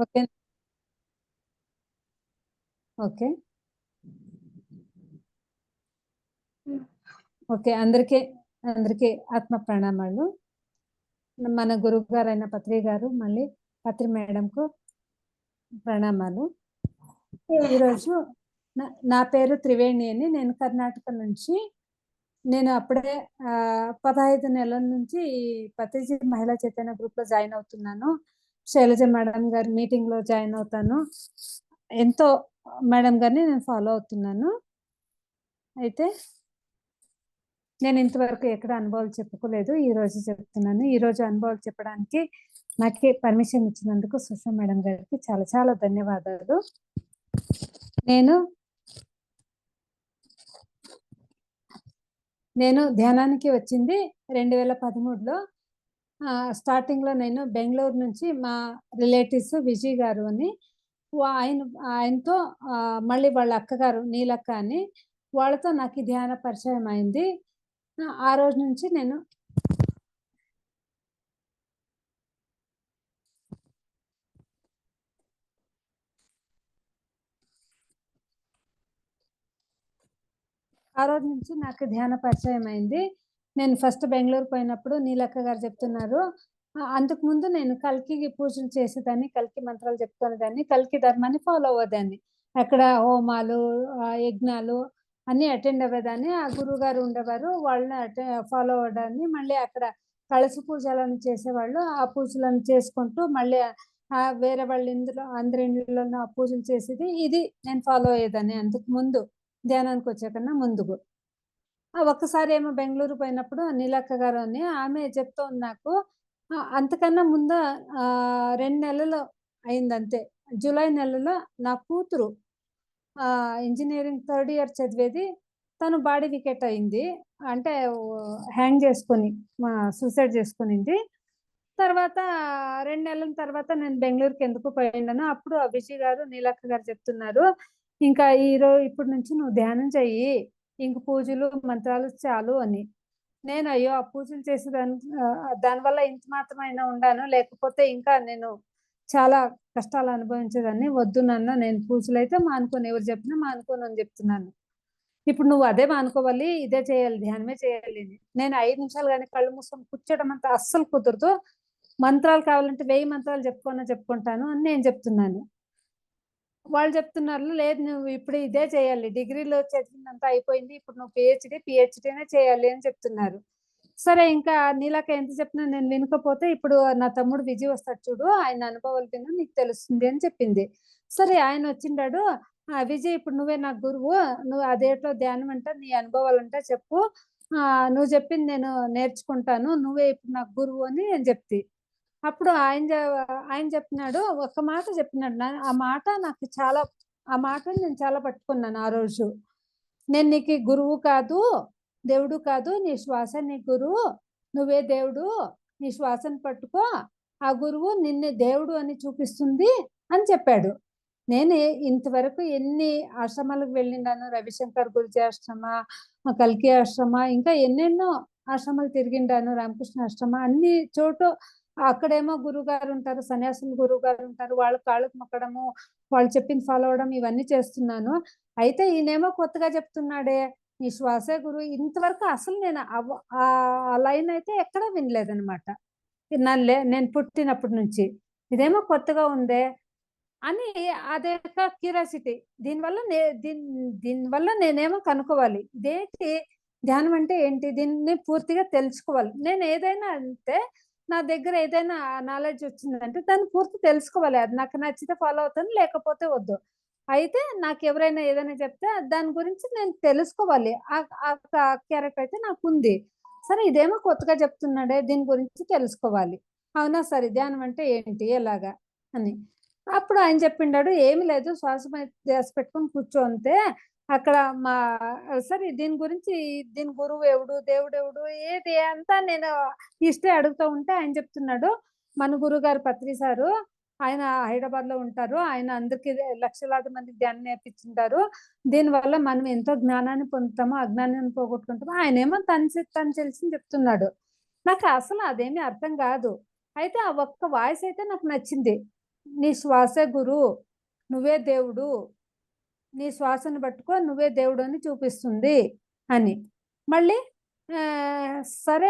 Okay. Okay. Okay. అందరికీ అందరికీ ఆత్మ ప్రణామాలు. మన గురువు గారైన పత్రి గారు, మళ్ళీ పత్రి మేడంకు ప్రణామాలు. ఈరోజు నా పేరు త్రివేణి అని, నేను కర్ణాటక నుంచి. నేను అప్పుడే 15 నెలల నుంచి ఈ పత్రిజీ మహిళా చైతన్య గ్రూప్లో జాయిన్ అవుతున్నాను. శైలజ మేడం గారి మీటింగ్లో జాయిన్ అవుతాను. ఎంతో మేడం గారిని నేను ఫాలో అవుతున్నాను. అయితే నేను ఇంతవరకు ఎక్కడ అనుభవాలు చెప్పుకోలేదు, ఈరోజు చెప్తున్నాను. ఈరోజు అనుభవాలు చెప్పడానికి నాకు పర్మిషన్ ఇచ్చినందుకు సుష్మా మేడం గారికి చాలా చాలా ధన్యవాదాలు. నేను ధ్యానానికి వచ్చింది 2013లో. స్టార్టింగ్లో నేను బెంగళూరు నుంచి మా రిలేటివ్స్ విజయ్ గారు అని, ఆయనతో మళ్ళీ వాళ్ళ అక్కగారు నీలక్క అని, వాళ్ళతో నాకు ఈ ధ్యాన పరిచయం అయింది. ఆ రోజు నుంచి నేను నాకు ధ్యాన పరిచయం అయింది. నేను ఫస్ట్ బెంగళూరు పోయినప్పుడు నీలక్క గారు చెప్తున్నారు. అంతకుముందు నేను కల్కి పూజలు చేసేదాన్ని, కల్కి మంత్రాలు చెప్పుకునేదాన్ని, కల్కి ధర్మాన్ని ఫాలో అవ్వేదాన్ని. అక్కడ హోమాలు, యజ్ఞాలు అన్నీ అటెండ్ అవ్వేదాన్ని. ఆ గురువు గారు ఉండేవారు, వాళ్ళని ఫాలో అవ్వడాన్ని. మళ్ళీ అక్కడ కలశ పూజలను చేసేవాళ్ళు, ఆ పూజలను చేసుకుంటూ మళ్ళీ వేరే వాళ్ళ ఇందులో అందరి ఇంట్లో పూజలు చేసేది. ఇది నేను ఫాలో అయ్యేదాన్ని అంతకు ముందు, ధ్యానానికి వచ్చేకన్నా ముందుకు. ఒక్కసారి ఏమో బెంగళూరు పోయినప్పుడు నీలక్క గారు అని ఆమె చెప్తోంది నాకు. అంతకన్నా ముందు 2 నెలలు అయిందంతే. జూలై నెలలో నా కూతురు ఇంజనీరింగ్ 3rd ఇయర్ చదివేది, తను బాడీ వికెట్ అయింది. అంటే హ్యాంగ్ చేసుకొని సూసైడ్ చేసుకునింది. తర్వాత 2 నెలల తర్వాత నేను బెంగళూరుకి ఎందుకు పోయిండాను. అప్పుడు విజయ్ గారు నీలక్క గారు చెప్తున్నారు, ఇంకా ఇప్పుడు నుంచి నువ్వు ధ్యానం చెయ్యి, ఇంక పూజలు మంత్రాలు చాలు అని. నేను అయ్యో ఆ పూజలు చేసేదాని దానివల్ల ఇంత మాత్రమైనా ఉండాను, లేకపోతే ఇంకా నేను చాలా కష్టాలు అనుభవించేదాన్ని. వద్దు నాన్న, నేను పూజలు అయితే మానుకొని, ఎవరు చెప్పినా మానుకోను అని చెప్తున్నాను. ఇప్పుడు నువ్వు అదే మానుకోవాలి, ఇదే చేయాలి, ధ్యానమే చేయాలి. నేను 5 నిమిషాలు కానీ కళ్ళు మూసుకొని కూర్చోడం అంతా అస్సలు కుదరదు. మంత్రాలు కావాలంటే 1000 మంత్రాలు చెప్పుకుంటాను అని నేను చెప్తున్నాను. వాళ్ళు చెప్తున్నారు, లేదు నువ్వు ఇప్పుడు ఇదే చేయాలి, డిగ్రీలో చదివిందంతా అయిపోయింది, ఇప్పుడు నువ్వు పిహెచ్డీనే చేయాలి అని చెప్తున్నారు. సరే, ఇంకా నీలాక ఎంత చెప్పినా నేను వినకపోతే, ఇప్పుడు నా తమ్ముడు విజయ్ వస్తాడు చూడు, ఆయన అనుభవాలు విను, నీకు తెలుస్తుంది అని చెప్పింది. సరే, ఆయన వచ్చిండాడు. విజయ్, ఇప్పుడు నువ్వే నాకు గురువు, నువ్వు అదేటో ధ్యానం అంట, నీ అనుభవాలు అంట చెప్పు, నువ్వు చెప్పింది నేను నేర్చుకుంటాను, నువ్వే ఇప్పుడు నాకు గురువు అని నేను చెప్తి. అప్పుడు ఆయన చెప్పినాడు, ఒక మాట చెప్పినాడు. ఆ మాట నాకు చాలా, ఆ మాటను నేను చాలా పట్టుకున్నాను ఆ రోజు. నేను నీకు గురువు కాదు, దేవుడు కాదు, నీ శ్వాస నీ గురువు, నువ్వే దేవుడు, నీ శ్వాసను పట్టుకో, ఆ గురువు నిన్ను దేవుడు అని చూపిస్తుంది అని చెప్పాడు. నేను ఇంతవరకు ఎన్ని ఆశ్రమాలకు వెళ్ళిండాను, రవిశంకర్ గురుజీ ఆశ్రమ, కల్కి ఆశ్రమ, ఇంకా ఎన్నెన్నో ఆశ్రమాలు తిరిగిండాను, రామకృష్ణ ఆశ్రమ, అన్ని చోటు అక్కడేమో గురువు గారు ఉంటారు, సన్యాసులు గురువు గారు ఉంటారు, వాళ్ళ కాళ్ళకు మొక్కడము, వాళ్ళు చెప్పింది ఫాలో అవడం, ఇవన్నీ చేస్తున్నాను. అయితే ఈయనేమో కొత్తగా చెప్తున్నాడే, ఈ శ్వాసే గురువు. ఇంతవరకు అసలు నేను ఆ లైన్ అయితే ఎక్కడా వినలేదనమాట, నేను పుట్టినప్పటి నుంచి. ఇదేమో కొత్తగా ఉందే అని అదే క్యూరియాసిటీ. దీనివల్ల నేనేమో కనుక్కోవాలి, ఇదేంటి ధ్యానం అంటే ఏంటి, దీన్ని పూర్తిగా తెలుసుకోవాలి. నేను ఏదైనా అంటే, నా దగ్గర ఏదైనా నాలెడ్జ్ వచ్చిందంటే దాన్ని పూర్తి తెలుసుకోవాలి. అది నాకు నచ్చితే ఫాలో అవుతాను, లేకపోతే వద్దు. అయితే నాకు ఎవరైనా ఏదైనా చెప్తే దాని గురించి నేను తెలుసుకోవాలి. ఆ క్యారెక్టర్ అయితే నాకు ఉంది. సరే, ఇదేమో కొత్తగా చెప్తున్నాడే, దీని గురించి తెలుసుకోవాలి. అవునా, సరే ధ్యానం అంటే ఏంటి, ఎలాగా అని. అప్పుడు ఆయన చెప్పిండాడు, ఏమి లేదు, శ్వాస మీద ధ్యాస పెట్టుకొని కూర్చో అంతే. అక్కడ మా సరే, దీని గురించి, దీని గురువు ఎవడు, దేవుడు ఎవడు, ఏది అంతా నేను హిస్టరీ అడుగుతూ ఉంటే ఆయన చెప్తున్నాడు, మన గురువు గారు పత్రి సారు, ఆయన హైదరాబాద్ లో ఉంటారు, ఆయన అందరికి లక్షలాది మందికి ధ్యానం నేర్పించుంటారు. దీనివల్ల మనం ఎంతో జ్ఞానాన్ని పొందుతాము, అజ్ఞానాన్ని పోగొట్టుకుంటాము. ఆయన ఏమో తను తెలిసి చెప్తున్నాడు. నాకు అసలు అదేమీ అర్థం కాదు. అయితే ఆ ఒక్క వాయిస్ అయితే నాకు నచ్చింది. నీ శ్వాసే గురువు, నువ్వే దేవుడు, నీ శ్వాసను పట్టుకో, నువ్వే దేవుడు అని చూపిస్తుంది అని. మళ్ళీ సరే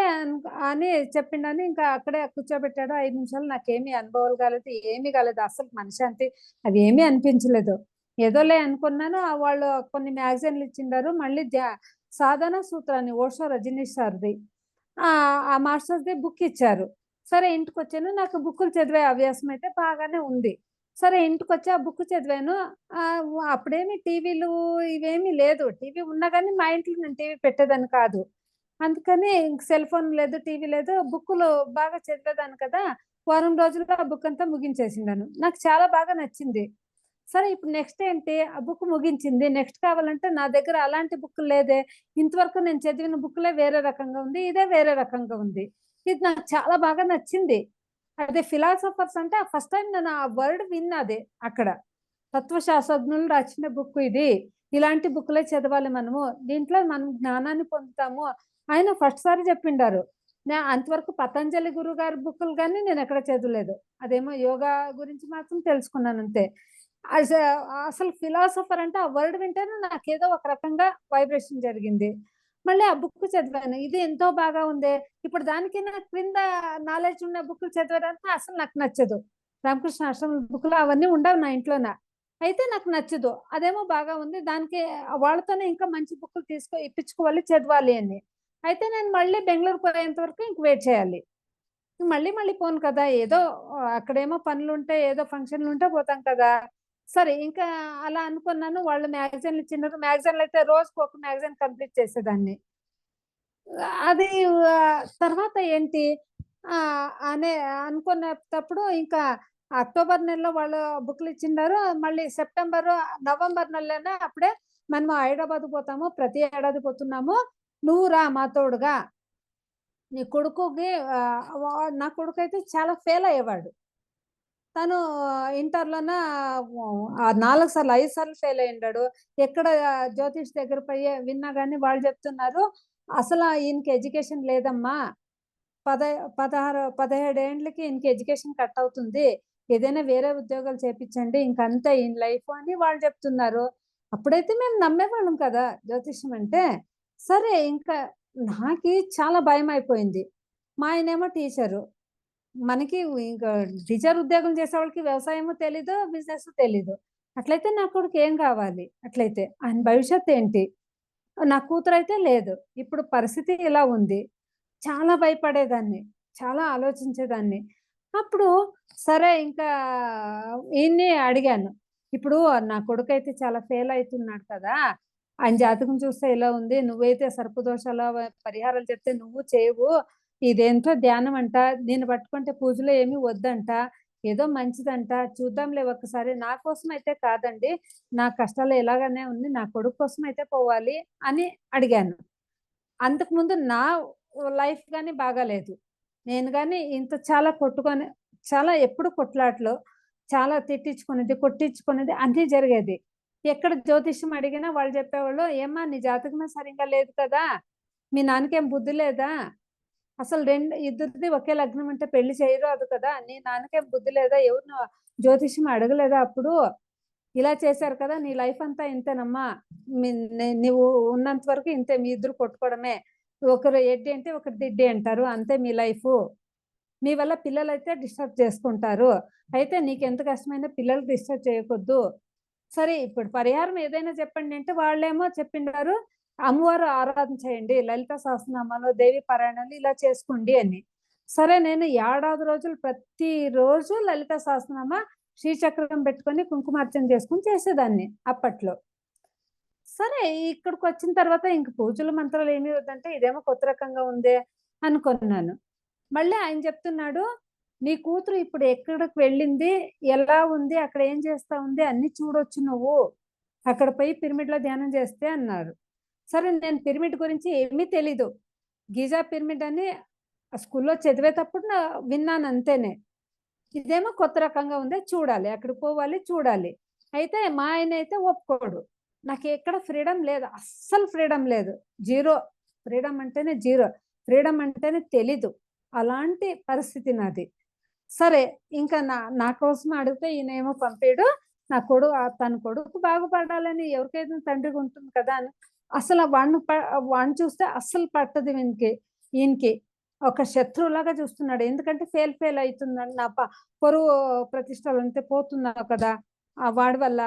అని చెప్పిండని ఇంకా అక్కడే కూర్చోబెట్టాడు. 5 నిమిషాలు. నాకేమీ అనుభవాలు కాలేదు, ఏమీ కాలేదు. అసలు మనశ్శాంతి అది ఏమీ అనిపించలేదు. ఏదోలే అనుకున్నాను. వాళ్ళు కొన్ని మ్యాగజైన్లు ఇచ్చిండారు. మళ్ళీ సాధన సూత్రాన్ని ఓషో రజనీష్ సార్ది ఆ మాస్టర్స్ది బుక్ ఇచ్చారు. సరే ఇంటికి వచ్చాను. నాకు బుక్కులు చదివే హవ్యాసం అయితే బాగానే ఉంది. సరే ఇంటికి వచ్చి ఆ బుక్ చదివాను. అప్పుడేమి టీవీలు ఇవేమీ లేదు. టీవీ ఉన్నా కానీ మా ఇంట్లో నేను టీవీ పెట్టేదాన్ని కాదు. అందుకని సెల్ ఫోన్ లేదు, టీవీ లేదు. బుక్కులు బాగా చదివేదాన్ని కదా. వారం రోజులుగా ఆ బుక్ అంతా ముగించేసిండాను. నాకు చాలా బాగా నచ్చింది. సరే ఇప్పుడు నెక్స్ట్ ఏంటి? ఆ బుక్ ముగించింది. నెక్స్ట్ కావాలంటే నా దగ్గర అలాంటి బుక్ లేదే. ఇంతవరకు నేను చదివిన బుక్‌లే వేరే రకంగా ఉంది. ఇదే వేరే రకంగా ఉంది. ఇది నాకు చాలా బాగా నచ్చింది. అదే ఫిలాసఫర్స్ అంటే ఫస్ట్ టైమ్ నేను ఆ వర్డ్ విన్నది అక్కడ. తత్వశాస్త్రజ్ఞులు రాసిన బుక్ ఇది. ఇలాంటి బుక్‌లే చదవాలి మనము. దీంట్లో మనం జ్ఞానాన్ని పొందుతాము. ఆయన ఫస్ట్ సారి చెప్పిండారు. అంతవరకు పతంజలి గురువు గారి బుక్కులు గాని నేనెక్కడ చదవలేదు. అదేమో యోగా గురించి మాత్రం తెలుసుకున్నానంతే. అస అసలు ఫిలాసఫర్ అంటే ఆ వర్డ్ వింటేనే నాకేదో ఒక రకంగా వైబ్రేషన్ జరిగింది. మళ్ళీ ఆ బుక్ చదివాను. ఇది ఎంతో బాగా ఉందే. ఇప్పుడు దానికన్నా క్రింద నాలెడ్జ్ ఉన్న బుక్‌లు చదవడానికి అసలు నాకు నచ్చదు. రామకృష్ణ ఆశ్రమం బుక్‌లు అవన్నీ ఉండవు నా ఇంట్లోన. అయితే నాకు నచ్చదు. అదేమో బాగా ఉంది. దానికి వాళ్ళతోనే ఇంకా మంచి బుక్‌లు ఇప్పించుకోవాలి, చదవాలి అని. అయితే నేను మళ్ళీ బెంగుళూరు పోయేంత వరకు ఇంక వెయిట్ చేయాలి. మళ్ళీ మళ్ళీ పోను కదా. ఏదో అక్కడేమో పనులుంటే, ఏదో ఫంక్షన్‌లుంటే పోతాం కదా. సరే ఇంకా అలా అనుకున్నాను. వాళ్ళు మ్యాగజైన్‌లు ఇచ్చినారు. మ్యాగజైన్‌లయితే రోజుకొక మ్యాగజైన్ కంప్లీట్ చేసేదాన్ని. అది తర్వాత ఏంటి అనే అనుకునేటప్పుడు ఇంకా అక్టోబర్ నెలలో వాళ్ళు బుక్‌లు ఇచ్చిన్నారు. మళ్ళీ సెప్టెంబరు, నవంబర్ నెలలోనే అప్పుడే మనము హైదరాబాద్ పోతాము. ప్రతి ఏడాది పోతున్నాము. నువ్వు రా మా తోడుగా. నీ కొడుకుకి నా కొడుకైతే చాలా ఫెయిల్ అయ్యేవాడు. తను ఇంటర్‌లోన 4 సార్లు, 5 సార్లు ఫెయిల్ అయ్యుండాడు. ఎక్కడ జ్యోతిష్ దగ్గర పోయి విన్నా గాని వాళ్ళు చెప్తున్నారు, "అసల ఈయనకి ఎడ్యుకేషన్ లేదమ్మా. పద 16, 17 ఏండ్లకి ఈయనకి ఎడ్యుకేషన్ కట్ అవుతుంది. ఏదైనా వేరే ఉద్యోగాలు చేపిచ్చండి. ఇంకంతే ఈయన లైఫ్" అని వాళ్ళు చెప్తున్నారు. అప్పుడైతే మేము నమ్మేవాళ్ళం కదా! జ్యోతిష్యం అంటే. సరే ఇంకా నాకి చాలా భయమైపోయింది. మా ఆయనేమో టీచరు. మనకి ఇంకా టీచర్ ఉద్యోగం చేసేవాళ్ళకి వ్యవసాయము తెలీదు, బిజినెస్ తెలీదు. అట్లయితే నా కొడుకు ఏం కావాలి? అట్లయితే ఆయన భవిష్యత్తు ఏంటి? నా కూతురైతే లేదు. ఇప్పుడు పరిస్థితి ఇలా ఉంది. చాలా భయపడేదాన్ని. చాలా ఆలోచించేదాన్ని. అప్పుడు సరే ఇంకా ఈయన్ని అడిగాను. ఇప్పుడు నా కొడుకైతే చాలా ఫెయిల్ అయితున్నాడు కదా! ఆయన జాతకం చూస్తే ఇలా ఉంది. నువ్వైతే సర్పదోషాల పరిహారాలు చెప్తే నువ్వు చేయవు. ఇదేంటో ధ్యానం అంట. దీన్ని పట్టుకుంటే పూజలో ఏమి వద్దంట. ఏదో మంచిదంట. చూద్దాంలే ఒక్కసారి. నా కోసం అయితే కాదండి. నా కష్టాలు ఎలాగనే ఉంది. నా కొడుకు కోసం అయితే పోవాలి అని అడిగాను. అంతకుముందు నా లైఫ్ గాని బాగాలేదు. నేను గాని ఇంత చాలా ఎప్పుడు కొట్లాటలు, చాలా తిట్టించుకునేది, కొట్టించుకునేది అన్నీ జరిగేది. ఎక్కడ జ్యోతిష్యం అడిగినా వాళ్ళు చెప్పేవాళ్ళు, "ఏమ్మా నీ జాతకమే సరింగా లేదు కదా! మీ నాన్నకేం బుద్ధి లేదా? అసలు ఇద్దరిది ఒకే లగ్నం అంటే పెళ్లి చేయరాదు కదా! నీ నాన్నకేం బుద్ధి లేదా? ఎవరిని జ్యోతిష్యం అడగలేదా అప్పుడు? ఇలా చేశారు కదా! నీ లైఫ్ అంతా ఇంతేనమ్మా. మీ నువ్వు ఉన్నంత వరకు ఇంతే. మీ ఇద్దరు కొట్టుకోవడమే. ఒకరు ఎడ్డి అంటే ఒకరు దిడ్డి అంటారు. అంతే మీ లైఫు. మీ వల్ల పిల్లలైతే డిస్టర్బ్ చేసుకుంటారు. అయితే నీకెంత కష్టమైనా పిల్లలకి డిస్టర్బ్ చేయకొద్దు. సరే ఇప్పుడు పరిహారం ఏదైనా చెప్పండి" అంటే వాళ్ళేమో చెప్పిండారు, "అమ్మవారు ఆరాధన చేయండి. లలిత సహస్రనామాలు, దేవి పారాయణాలు ఇలా చేసుకోండి" అని. సరే నేను ఏడాది రోజులు ప్రతిరోజు లలిత సహస్రనామ శ్రీచక్రం పెట్టుకొని కుంకుమార్చన చేసుకొని చేసేదాన్ని అప్పట్లో. సరే ఇక్కడికొచ్చిన తర్వాత ఇంక పూజలు, మంత్రాలు ఏమి వద్దంటే ఇదేమో కొత్త రకంగా ఉందే అనుకున్నాను. మళ్ళీ ఆయన చెప్తున్నాడు, "నీ కూతురు ఇప్పుడు ఎక్కడికి వెళ్ళింది? ఎలా ఉంది? అక్కడ ఏం చేస్తా ఉంది? అన్నీ చూడొచ్చు నువ్వు. అక్కడ పోయి పిరమిడ్‌లో ధ్యానం చేస్తే" అన్నారు. సరే నేను పిరమిడ్ గురించి ఏమీ తెలీదు. గిజా పిరమిడ్ అని స్కూల్‌లో చదివేటప్పుడు విన్నాను అంతేనే. ఇదేమో కొత్త రకంగా ఉంది. చూడాలి. అక్కడికి పోవాలి, చూడాలి. అయితే మా ఆయనైతే ఒప్పుకోడు. నాకెక్కడ ఫ్రీడమ్ లేదు. అస్సలు ఫ్రీడమ్ లేదు. జీరో. ఫ్రీడమ్ అంటేనే జీరో. ఫ్రీడమ్ అంటేనే తెలీదు. అలాంటి పరిస్థితి నాది. సరే ఇంకా నా కోసం అడిగితే ఈయనేమో పంపాడు. తన కొడుకు బాగుపడాలని ఎవరికైనా తండ్రికి ఉంటుంది కదా అని అసలు వాడిని చూస్తే అస్సలు పట్టదు ఈయనకి ఒక శత్రువులాగా చూస్తున్నాడు. ఎందుకంటే ఫెయిల్ అవుతుందని నా పరువు ప్రతిష్టలంతే పోతున్నావు కదా వాడి వల్ల.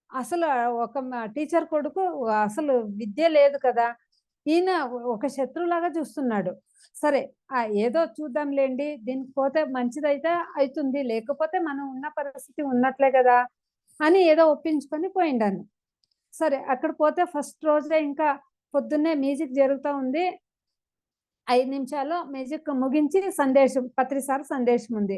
అసలు ఒక టీచర్ కొడుకు అసలు విద్య లేదు కదా, ఈయన ఒక శత్రువులాగా చూస్తున్నాడు. సరే ఏదో చూద్దాంలేండి, దీనికి పోతే మంచిదైతే అవుతుంది, లేకపోతే మనం ఉన్న పరిస్థితి ఉన్నట్లే కదా అని ఏదో ఒప్పించుకొని పోయిండాను. సరే అక్కడ పోతే ఫస్ట్ రోజే ఇంకా పొద్దున్నే మ్యూజిక్ జరుగుతూ ఉంది. 5 నిమిషాలు మ్యూజిక్ ముగించి పత్రిసారి సందేశం ఉంది.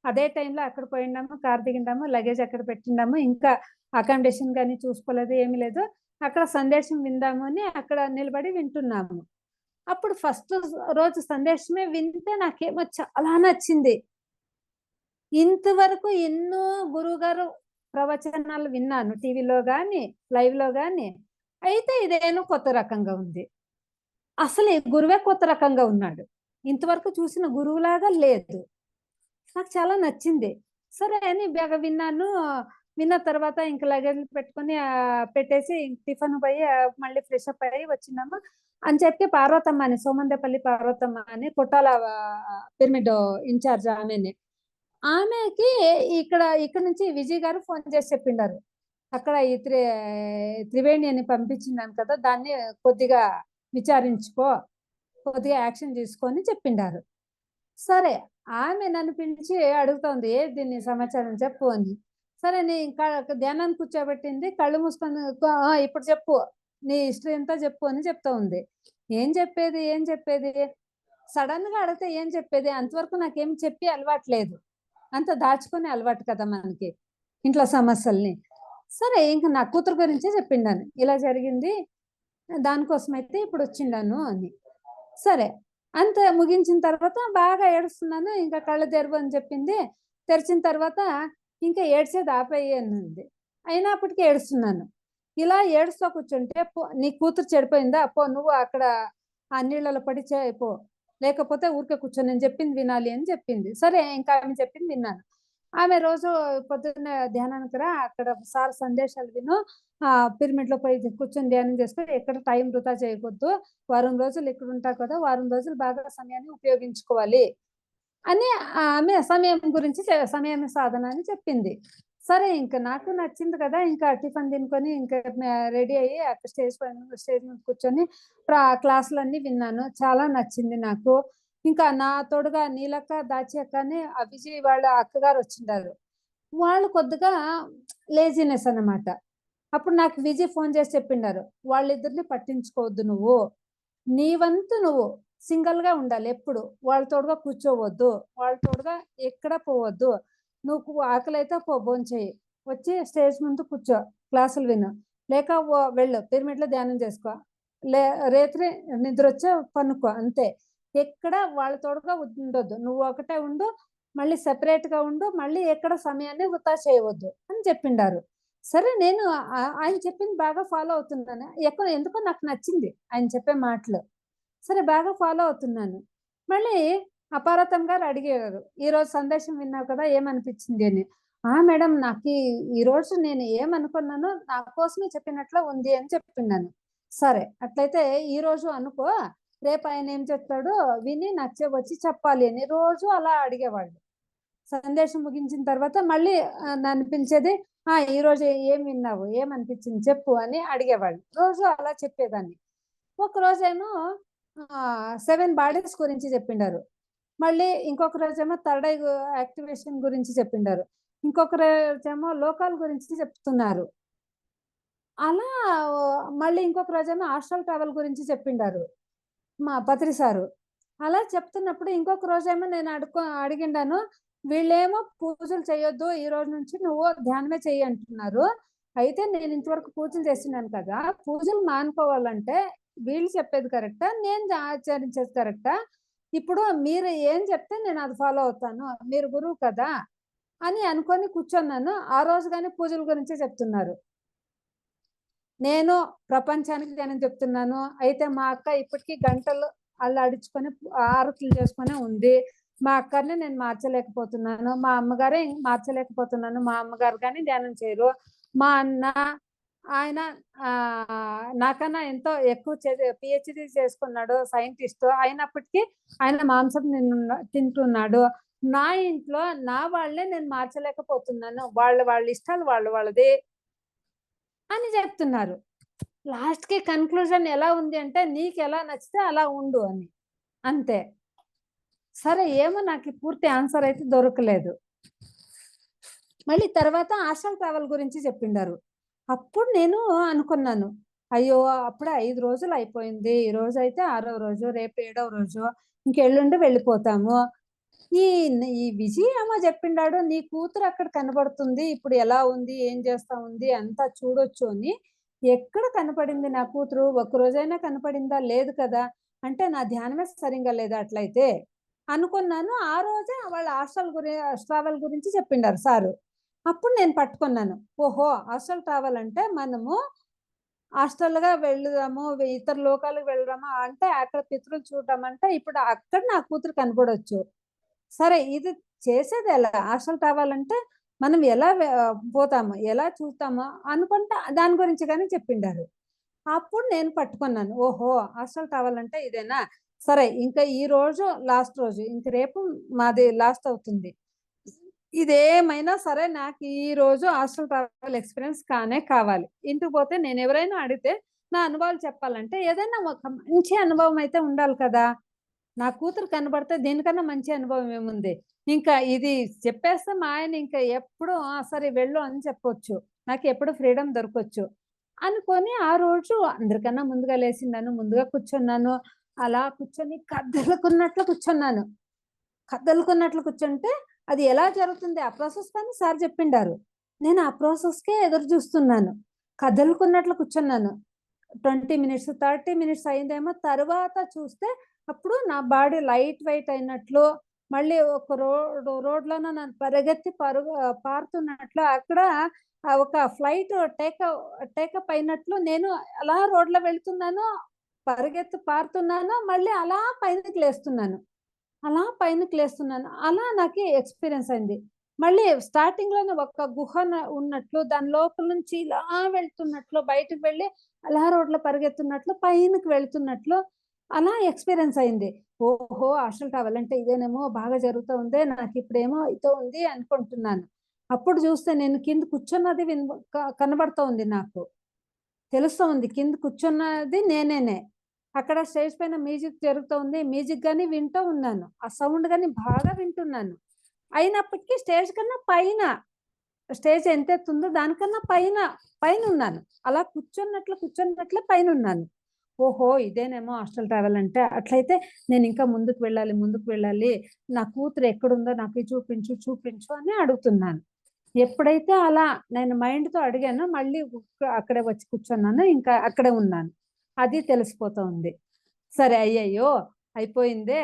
అదే టైంలో అక్కడ పోయిండాము, కార్ దిగిండాము, లగేజ్ అక్కడ పెట్టిండాము, ఇంకా అకామిడేషన్ కానీ చూసుకోలేదు, ఏమీ లేదు. అక్కడ సందేశం విందాము అని అక్కడ నిలబడి వింటున్నాము. అప్పుడు ఫస్ట్ రోజు సందేశమే వింటే నాకేమో చాలా నచ్చింది. ఇంతవరకు ఎన్నో గురువుగారు ప్రవచనాలు విన్నాను, టీవీలో కానీ లైవ్లో కానీ. అయితే ఇదేనో కొత్త రకంగా ఉంది. అసలు ఈ గురువే కొత్త రకంగా ఉన్నాడు, ఇంతవరకు చూసిన గురువులాగా లేదు. నాకు చాలా నచ్చింది. సరే అని బాగా విన్నాను. విన్న తర్వాత ఇంక లగేజ్ పెట్టుకొని పెట్టేసి టిఫిన్ పోయి మళ్ళీ ఫ్రెష్ అప్ అయ్యి వచ్చినాము. అని చెప్పి పార్వతమ్మ అని, సోమందేపల్లి పార్వతమ్మ అని కొట్టాల పిరమిడ్ ఇన్ఛార్జ్ ఆమెని. ఆమెకి ఇక్కడ నుంచి విజయ్ గారు ఫోన్ చేసి చెప్పిండారు, అక్కడ ఈ త్రివేణి అని పంపించినాను కదా, దాన్ని కొద్దిగా విచారించుకో, కొద్దిగా యాక్షన్ తీసుకొని చెప్పిండారు. సరే ఆమె నన్ను పిలిచి అడుగుతోంది, ఏ దీన్ని సమాచారం చెప్పు అని. సరే నీ ధ్యానాన్ని కూర్చోబెట్టింది, కళ్ళు మూసుకొని ఇప్పుడు చెప్పు, నీ హిస్టరీ ఎంతో చెప్పు అని చెప్తా ఉంది. ఏం చెప్పేది సడన్ గా అడిగితే ఏం చెప్పేది, అంతవరకు నాకేం చెప్పి అలవాట్లేదు, అంత దాచుకొని అలవాటు కదా మనకి ఇంట్లో సమస్యల్ని. సరే ఇంకా నా కూతురు గురించే చెప్పిండాను, ఇలా జరిగింది, దానికోసం అయితే ఇప్పుడు వచ్చిండాను అని. సరే అంత ముగించిన తర్వాత బాగా ఏడుస్తున్నాను, ఇంకా కళ్ళు తెరువు అని చెప్పింది. తెరిచిన తర్వాత ఇంకా ఏడ్చేది ఆపేయనుంది, అయినా అప్పటికి ఏడుస్తున్నాను. ఇలా ఏడుస్తూ కూర్చుంటే, నీ కూతురు చెడిపోయిందా, పో నువ్వు అక్కడ ఆ నీళ్ళలో పడి చేయిపో, లేకపోతే ఊరికే కూర్చొని నేను చెప్పింది వినాలి అని చెప్పింది. సరే ఇంకా ఆమె చెప్పింది విన్నాను. ఆమె రోజు పొద్దున్న ధ్యానానికి రా, అక్కడ సార్ సందేశాలు విను, పిరమిడ్లో పోయి కూర్చొని ధ్యానం చేసుకో, ఎక్కడ టైం వృధా చేయకూడదు, వారం రోజులు ఇక్కడ ఉంటావు కదా, వారం రోజులు బాగా సమయాన్ని ఉపయోగించుకోవాలి అని ఆమె సమయం సాధన అని చెప్పింది. సరే ఇంకా నాకు నచ్చింది కదా, ఇంకా టిఫిన్ తినుకొని ఇంకా రెడీ అయ్యి అక్కడ స్టేజ్ మీద కూర్చొని క్లాసులన్నీ విన్నాను. చాలా నచ్చింది నాకు. ఇంకా నా తోడుగా నీలక్క, దాచి అక్క అని ఆ విజయ్ వాళ్ళ అక్కగారు వచ్చిండారు. వాళ్ళు కొద్దిగా లేజినెస్ అన్నమాట. అప్పుడు నాకు విజయ్ ఫోన్ చేసి చెప్పిండారు, వాళ్ళిద్దరిని పట్టించుకోవద్దు, నువ్వు నీ వంతు నువ్వు సింగిల్ గా ఉండాలి, ఎప్పుడు వాళ్ళ తోడుగా కూర్చోవద్దు, వాళ్ళ తోడుగా ఎక్కడ పోవద్దు, నువ్వు ఆకలి అయితే పో భోంచేయి, వచ్చి స్టేజ్ ముందు కూర్చో, క్లాసులు విను, లేక వెళ్ళు పిరమిడ్లో ధ్యానం చేసుకో, రేత్రి నిద్ర వచ్చే పనుకో, అంతే. ఎక్కడ వాళ్ళ తోడుగా ఉండొద్దు, నువ్వు ఒకటే ఉండు, మళ్ళీ సెపరేట్ గా ఉండు, మళ్ళీ ఎక్కడ సమయాన్ని వృధా చేయవద్దు అని చెప్పిండారు. సరే నేను ఆయన చెప్పింది బాగా ఫాలో అవుతున్నాను, ఎందుకో నాకు నచ్చింది ఆయన చెప్పే మాటలు. సరే బాగా ఫాలో అవుతున్నాను. మళ్ళీ అపారతం గారు అడిగారు, ఈరోజు సందేశం విన్నావు కదా, ఏమనిపించింది అని. మేడం నాకు ఈరోజు నేను ఏమనుకున్నానో నా కోసమే చెప్పినట్లు ఉంది అని చెప్పిన్నాను. సరే అట్లయితే ఈరోజు అనుకో, రేపు ఆయన ఏం చెప్తాడో విని నాకు వచ్చి చెప్పాలి అని రోజు అలా అడిగేవాళ్ళు. సందేశం ముగించిన తర్వాత మళ్ళీ నన్ను పిలిచేది, ఈరోజు ఏం విన్నావు, ఏమనిపించింది చెప్పు అని అడిగేవాళ్ళు. రోజు అలా చెప్పేదాన్ని. ఒక రోజేమో 7 బాడీస్ గురించి చెప్పిండారు, మళ్ళీ ఇంకొక రోజేమో థర్డ్ ఐ యాక్టివేషన్ గురించి చెప్పిండారు, ఇంకొక రోజేమో లోకాల గురించి చెప్తున్నారు. అలా మళ్ళీ ఇంకొక రోజేమో హాస్టల్ ట్రావెల్ గురించి చెప్పిండారు మా పత్రి సారు. అలా చెప్తున్నప్పుడు ఇంకొక రోజేమో నేను అడిగిండాను, వీళ్ళేమో పూజలు చేయొద్దు, ఈ రోజు నుంచి నువ్వు ధ్యానమే చెయ్యి అంటున్నారు. అయితే నేను ఇంతవరకు పూజలు చేస్తున్నాను కదా, పూజలు మానుకోవాలంటే వీళ్ళు చెప్పేది కరెక్టా, నేను ఆచరించేది కరెక్టా, ఇప్పుడు మీరు ఏం చెప్తే నేను అది ఫాలో అవుతాను, మీరు గురువు కదా అని అనుకొని కూర్చున్నాను. ఆ రోజు కానీ పూజల గురించే చెప్తున్నారు. నేను ప్రపంచానికి ధ్యానం చెప్తున్నాను. అయితే మా అక్క ఇప్పటికీ గంటలు అల్లాడించుకొని ఆరతులు చేసుకొని ఉంది. మా అక్కని నేను మార్చలేకపోతున్నాను, మా అమ్మగారే మార్చలేకపోతున్నాను, మా అమ్మగారు కానీ ధ్యానం చేయరు. మా అన్న ఆయన నాకన్నా ఎంతో ఎక్కువ పిహెచ్డి చేసుకున్నాడు, సైంటిస్ట్ అయినప్పటికీ ఆయన మాంసం తింటున్నాడు. నా ఇంట్లో నా వాళ్ళే నేను మార్చలేకపోతున్నాను, వాళ్ళ ఇష్టాలు వాళ్ళది అని చెప్తున్నారు. లాస్ట్ కి కన్క్లూజన్ ఎలా ఉంది అంటే, నీకు ఎలా నచ్చితే అలా ఉండు అని, అంతే. సరే ఏమో నాకు పూర్తి ఆన్సర్ అయితే దొరకలేదు. మళ్ళీ తర్వాత ఆశ్రమ ట్రావెల్ గురించి చెప్పిండారు. అప్పుడు నేను అనుకున్నాను, అయ్యో అప్పుడే 5 రోజులు అయిపోయింది, ఈ రోజు అయితే 6వ రోజు, రేపు 7వ రోజు, ఇంకెల్లుండి వెళ్ళిపోతాము. ఈ ఈ విజయ్ ఏమో చెప్పిండాడు, నీ కూతురు అక్కడ కనబడుతుంది, ఇప్పుడు ఎలా ఉంది, ఏం చేస్తా ఉంది అంతా చూడొచ్చు అని. ఎక్కడ కనపడింది నా కూతురు? ఒక రోజైనా కనపడిందా? లేదు కదా. అంటే నా ధ్యానమే సరిగా లేదా అట్లయితే అనుకున్నాను. ఆ రోజే వాళ్ళ ట్రావెల్ గురించి చెప్పిండారు సారు. అప్పుడు నేను పట్టుకున్నాను, ఓహో హాస్టల్ ట్రావెల్ అంటే మనము హాస్టల్గా వెళ్దాము, ఇతర లోకాలకు వెళ్దామా అంటే అక్కడ పితృలు చూడటం అంటే ఇప్పుడు అక్కడ నా కూతురు కనపడవచ్చు. సరే ఇది చేసేది ఎలా? హాస్టల్ ట్రావెల్ అంటే మనం ఎలా పోతాము, ఎలా చూస్తామో అనుకుంటే దాని గురించి కానీ చెప్పిండారు. అప్పుడు నేను పట్టుకున్నాను, ఓహో హాస్టల్ ట్రావెల్ అంటే ఇదేనా. సరే ఇంకా ఈ రోజు లాస్ట్ రోజు, ఇంక రేపు మాది లాస్ట్ అవుతుంది. ఇదేమైనా సరే నాకు ఈ రోజు హాస్టల్ ట్రావెల్ ఎక్స్పీరియన్స్ కావాలి. ఇంటికి పోతే నేను ఎవరైనా అడిగితే నా అనుభవాలు చెప్పాలంటే ఏదైనా ఒక మంచి అనుభవం అయితే ఉండాలి కదా. నా కూతురు కనబడితే దీనికన్నా మంచి అనుభవం ఏముంది. ఇంకా ఇది చెప్పేస్తే మా ఆయన ఇంకా ఎప్పుడు సరే వెళ్ళు అని చెప్పొచ్చు, నాకు ఎప్పుడు ఫ్రీడమ్ దొరకొచ్చు అనుకొని ఆ రోజు అందరికన్నా ముందుగా లేచిందాను, ముందుగా కూర్చున్నాను. అలా కూర్చొని కదలుకున్నట్లు కూర్చుంటే అది ఎలా జరుగుతుంది ఆ ప్రాసెస్ కానీ సార్ చెప్పిండారు. నేను ఆ ప్రాసెస్కే ఎదురు చూస్తున్నాను, కదలుకున్నట్లు కూర్చున్నాను. 20 మినిట్స్ 30 మినిట్స్ అయిందేమో. తర్వాత చూస్తే అప్పుడు నా బాడీ లైట్ వెయిట్ అయినట్లు, మళ్ళీ ఒక రోడ్లోన నన్ను పరిగెత్తి పారుతున్నట్లు, అక్కడ ఒక ఫ్లైట్ టేకప్ అయినట్లు నేను అలా రోడ్లో వెళ్తున్నాను, పరిగెత్తి పారుతున్నాను, మళ్ళీ అలా పైనకి లేస్తున్నాను. అలా నాకు ఎక్స్పీరియన్స్ అయింది. మళ్ళీ స్టార్టింగ్‌లోనే ఒక గుహ ఉన్నట్లు, దాని లోపల నుంచి ఇలా వెళ్తున్నట్లు, బయటకు వెళ్ళి అలా రోడ్లో పరిగెత్తున్నట్లు, పైనకి వెళ్తున్నట్లు అలా ఎక్స్పీరియన్స్ అయింది. ఓహో హాస్టల్ ట్రావెల్ అంటే ఇదేనేమో, బాగా జరుగుతూ ఉంది, నాకు ఇప్పుడేమో అయితో ఉంది అనుకుంటున్నాను. అప్పుడు చూస్తే నేను కింద కూర్చున్నది కనబడుతూ ఉంది, నాకు తెలుస్తూ ఉంది కింద కూర్చున్నది నేనేనే. అక్కడ స్టేజ్ పైన మ్యూజిక్ జరుగుతూ ఉంది, మ్యూజిక్ గాని వింటూ ఉన్నాను, ఆ సౌండ్ గాని బాగా వింటున్నాను. అయినప్పటికీ స్టేజ్ కన్నా పైన, స్టేజ్ ఎంత ఎత్తుందో దానికన్నా పైన ఉన్నాను. అలా కూర్చున్నట్లే పైన ఉన్నాను. ఓహో ఇదేనేమో హాస్టల్ ట్రావెల్ అంటే. అట్లయితే నేను ఇంకా ముందుకు వెళ్ళాలి, నా కూతురు ఎక్కడుందో నాకు చూపించు అని అడుగుతున్నాను. ఎప్పుడైతే అలా నేను మైండ్తో అడిగానో మళ్ళీ అక్కడే వచ్చి కూర్చున్నాను, ఇంకా అక్కడే ఉన్నాను. అది తెలిసిపోతూ ఉంది. సరే అయ్యయ్యో అయిపోయిందే,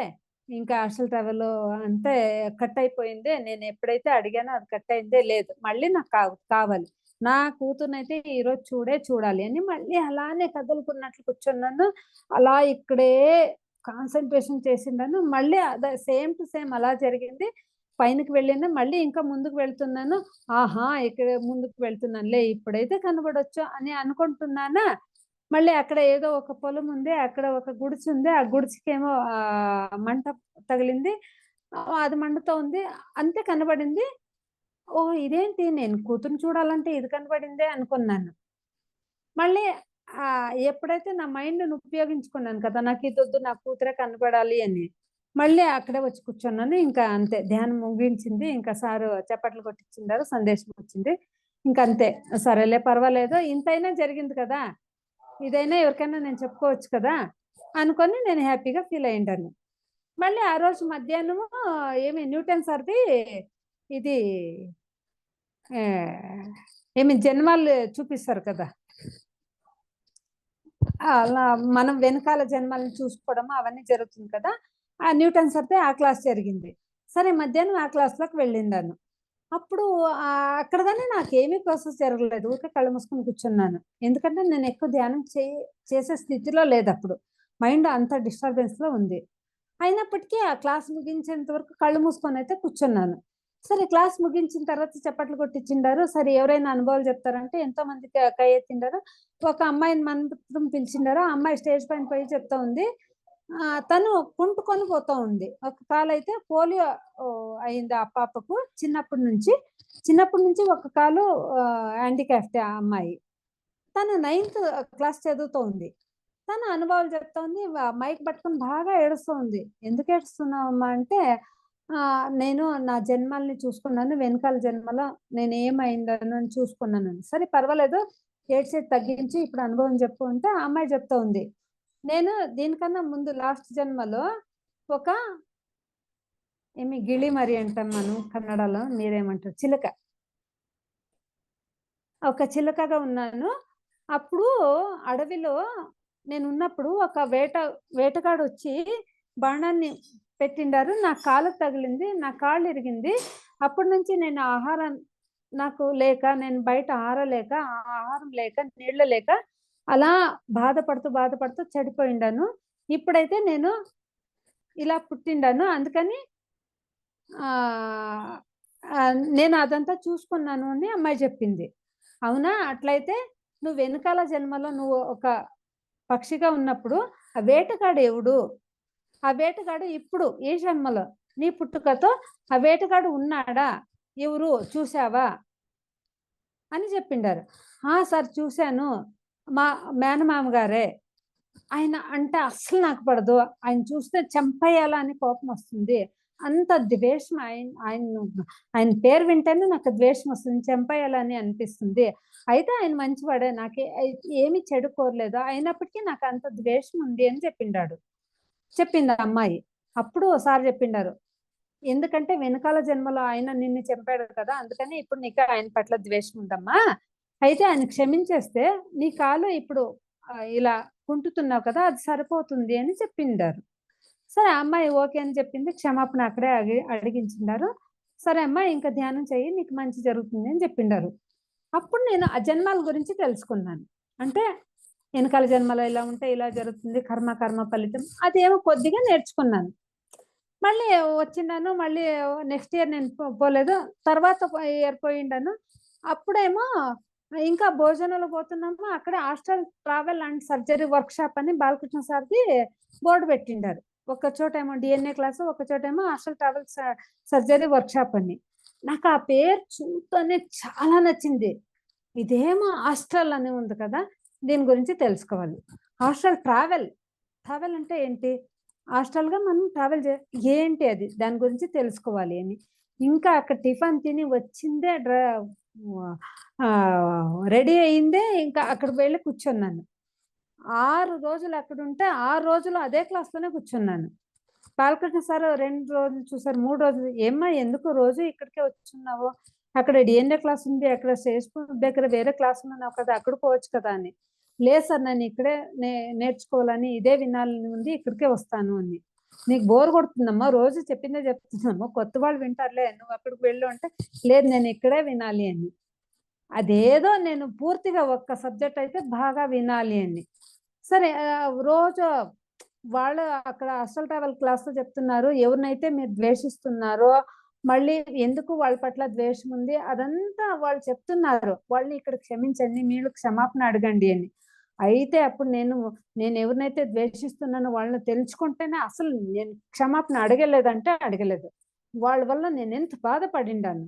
ఇంకా హాస్టల్ ట్రావెల్ అంటే కట్ అయిపోయిందే, నేను ఎప్పుడైతే అడిగానో అది కట్ అయిందే, లేదు మళ్ళీ నాకు కావాలి, నా కూతురునైతే ఈరోజు చూడాలి అని మళ్ళీ అలానే కదులుకున్నట్లు కూర్చున్నాను. అలా ఇక్కడే కాన్సన్ట్రేషన్ చేసిండాను. మళ్ళీ అదే సేమ్ టు సేమ్ అలా జరిగింది. పైనకి వెళ్ళినా మళ్ళీ ఇంకా ముందుకు వెళ్తున్నాను. ఆహా ఇక్కడ ముందుకు వెళ్తున్నానులే, ఇప్పుడైతే కనబడొచ్చు అని అనుకుంటున్నానా. మళ్ళీ అక్కడ ఏదో ఒక పొలం ఉంది, అక్కడ ఒక గుడిసె ఉంది, ఆ గుడిసెకేమో మంట తగిలింది, అది మండుతూ ఉంది, అంతే కనబడింది. ఓహ్ ఇదేంటి, నేను కూతురుని చూడాలంటే ఇది కనబడిందే అనుకున్నాను. మళ్ళీ ఎప్పుడైతే నా మైండ్‌ని ఉపయోగించుకున్నాను కదా, నాకు ఇదొద్దు, నా కూతురే కనపడాలి అని, మళ్ళీ అక్కడే వచ్చి కూర్చున్నాను. ఇంకా అంతే, ధ్యానం ముగించింది. ఇంకా సారు చప్పట్లు కొట్టించిండారు, సందేశం వచ్చింది. ఇంకంతే, సరేలే పర్వాలేదు, ఇంతైనా జరిగింది కదా, ఇదైనా ఎవరికైనా నేను చెప్పుకోవచ్చు కదా అనుకొని నేను హ్యాపీగా ఫీల్ అయ్యిండాను. మళ్ళీ ఆ రోజు మధ్యాహ్నము ఏమి న్యూటన్ సార్ది ఇది ఏమి జన్మాలు చూపిస్తారు కదా, అలా మనం వెనకాల జన్మలను చూసుకోవడం అవన్నీ జరుగుతుంది కదా. ఆ న్యూటన్ సార్తో ఆ క్లాస్ జరిగింది. సరే మధ్యాహ్నం ఆ క్లాస్లోకి వెళ్ళిండాను. అప్పుడు అక్కడ కానీ నాకేమీ ప్రాసెస్ జరగలేదు, ఊరికే కళ్ళు మూసుకొని కూర్చున్నాను. ఎందుకంటే నేను ఎక్కువ ధ్యానం చేసే స్థితిలో లేదు అప్పుడు, మైండ్ అంత డిస్టర్బెన్స్లో ఉంది. అయినప్పటికీ ఆ క్లాస్ ముగించేంత వరకు కళ్ళు మూసుకొని అయితే కూర్చున్నాను. సరే క్లాస్ ముగించిన తర్వాత చప్పట్లు కొట్టించిండారు. సరే ఎవరైనా అనుభవాలు చెప్తారంటే ఎంతో మంది కై ఎత్తిండారు. ఒక అమ్మాయిని మాత్రం పిలిచిండారు. ఆ అమ్మాయి స్టేజ్ పైన పోయి చెప్తా ఉంది. తను కుంటుకొని పోతా ఉంది. ఒక కాలైతే పోలియో అయింది ఆ పాపకు చిన్నప్పటి నుంచి ఒక కాలు హ్యాండిక్యాప్టే ఆ అమ్మాయి. తను 9థ్ క్లాస్ చదువుతూ ఉంది. తను అనుభవాలు చెప్తా ఉంది. మైక్ పట్టుకొని బాగా ఏడుస్తూ ఉంది. "ఎందుకు ఏడుస్తున్నావమ్మా" అంటే నేను నా జన్మల్ని చూసుకున్నాను. వెనకాల జన్మలో నేనేమైందనో అని చూసుకున్నానని. సరే పర్వాలేదు ఏడ్చేది తగ్గించి ఇప్పుడు అనుభవం చెప్పు అంటే ఆ అమ్మాయి చెప్తా ఉంది. నేను దీనికన్నా ముందు లాస్ట్ జన్మలో ఒక గిళిమరి అంటాం మనం కన్నడలో. మీరేమంటారు? చిలక. ఒక చిలకగా ఉన్నాను. అప్పుడు అడవిలో నేనున్నప్పుడు ఒక వేటగాడొచ్చి బాణాన్ని పెట్టిండారు. నా కాలుకి తగిలింది. నా కాళ్ళు ఇరిగింది. అప్పటి నుంచి నేను ఆహారం నాకు లేక, నేను బయట ఆరలేక, ఆహారం లేక, నీళ్ళు లేక అలా బాధపడుతూ చెడిపోయిండాను. ఇప్పుడైతే నేను ఇలా పుట్టిండాను. అందుకని నేను అదంతా చూసుకున్నాను అని అమ్మాయి చెప్పింది. అవునా? అట్లయితే నువ్వు వెనకాల జన్మలో నువ్వు ఒక పక్షిగా ఉన్నప్పుడు ఆ వేటగాడు ఎవడు? ఆ వేటగాడు ఇప్పుడు ఈ జన్మలో నీ పుట్టుకతో ఆ వేటగాడు ఉన్నాడా? ఎవరు? చూసావా? అని చెప్పిండారు. సార్ చూసాను. మా మేనమామ గారే. ఆయన అంటే అస్సలు నాకు పడదు. ఆయన చూస్తే చంపేయాలా అని కోపమొస్తుంది. అంత ద్వేషం ఆయన పేరు వింటేనే నాకు ద్వేషం వస్తుంది. చంపేయాలని అనిపిస్తుంది. అయితే ఆయన మంచివాడే. ఏమి చెడు కోరలేదు. అయినప్పటికీ నాకు అంత ద్వేషం ఉంది అని చెప్పింది ఆ అమ్మాయి. అప్పుడు సార్ చెప్పిండారు. ఎందుకంటే వెనకాల జన్మలో ఆయన నిన్ను చంపాడు కదా! అందుకని ఇప్పుడు నీకు ఆయన పట్ల ద్వేషం ఉందమ్మా. అయితే ఆయన క్షమించేస్తే నీ కాలు ఇప్పుడు ఇలా కుంటుతున్నావు కదా! అది సరిపోతుంది అని చెప్పిండారు. సరే ఆ అమ్మాయి ఓకే అని చెప్పింది. క్షమాపణ అక్కడే అడిగించిండారు. సరే అమ్మా ఇంక ధ్యానం చెయ్యి నీకు మంచి జరుగుతుంది అని చెప్పిండారు. అప్పుడు నేను ఆ జన్మాల గురించి తెలుసుకున్నాను. అంటే వెనకాల జన్మలో ఇలా ఉంటే ఇలా జరుగుతుంది. కర్మ ఫలితం. అదేమో కొద్దిగా నేర్చుకున్నాను. మళ్ళీ వచ్చిండాను. మళ్ళీ నెక్స్ట్ ఇయర్ నేను పోలేదు. తర్వాత ఇయర్ పోయిండాను. అప్పుడేమో ఇంకా భోజనాలు పోతున్నాము. అక్కడే hostel travel and surgery workshop అని బాలకృష్ణ సార్‌ది బోర్డ్ పెట్టిండారు. ఒక చోటేమో డీఎన్ఏ క్లాసు, ఒక చోటేమో హాస్టల్ ట్రావెల్ సర్జరీ వర్క్‌షాప్ అని. నాకు ఆ పేరు చూస్తూనే చాలా నచ్చింది. ఇదేమో హాస్టల్ అని ఉంది కదా! దీని గురించి తెలుసుకోవాలి. హాస్టల్ ట్రావెల్ అంటే ఏంటి? హాస్టల్‌గా మనం ట్రావెల్ ఏంటి అది? దాని గురించి తెలుసుకోవాలి అని. ఇంకా అక్కడ టిఫిన్ తిని వచ్చిందే రెడీ అయిందే ఇంకా అక్కడికి వెళ్లి కూర్చున్నాను. 6 రోజులు అక్కడుంటే 6 రోజులు అదే క్లాస్‌లోనే కూర్చున్నాను. బాలకృష్ణ సార్ 2 రోజులు చూసారు. 3 రోజులు "ఏమ్మా ఎందుకు రోజు ఇక్కడికే వచ్చున్నావు? అక్కడ డీఎన్ఏ క్లాస్ ఉంది. అక్కడ స్టేజ్ దగ్గర వేరే క్లాసులున్నావు కదా! అక్కడికి పోవచ్చు కదా!" అని. "లేదు సార్ నేను ఇక్కడే నేర్చుకోవాలని ఇదే వినాలని ఉంది. ఇక్కడికే వస్తాను" అని. "నీకు బోర్ కొడుతుందమ్మా రోజు చెప్పిందే చెప్తున్నాము. కొత్త వాళ్ళు వింటారులే నువ్వు అక్కడికి వెళ్ళు" అంటే, "లేదు నేను ఇక్కడే వినాలి" అని. అదేదో నేను పూర్తిగా ఒక్క సబ్జెక్ట్ అయితే బాగా వినాలి అని. సరే రోజు వాళ్ళు అక్కడ అసలు ట్రావెల్ క్లాస్‌లో చెప్తున్నారు. ఎవరినైతే మీరు ద్వేషిస్తున్నారో, మళ్ళీ ఎందుకు వాళ్ళ పట్ల ద్వేషం ఉంది అదంతా వాళ్ళు చెప్తున్నారు. వాళ్ళని ఇక్కడ క్షమించండి. మీరు క్షమాపణ అడగండి అని. అయితే అప్పుడు నేను ఎవరినైతే ద్వేషిస్తున్నానో వాళ్ళని తెలుసుకుంటేనే అసలు నేను క్షమాపణ అడగలేదంటే అడగలేదు. వాళ్ళ వల్ల నేనెంత బాధపడిండాను.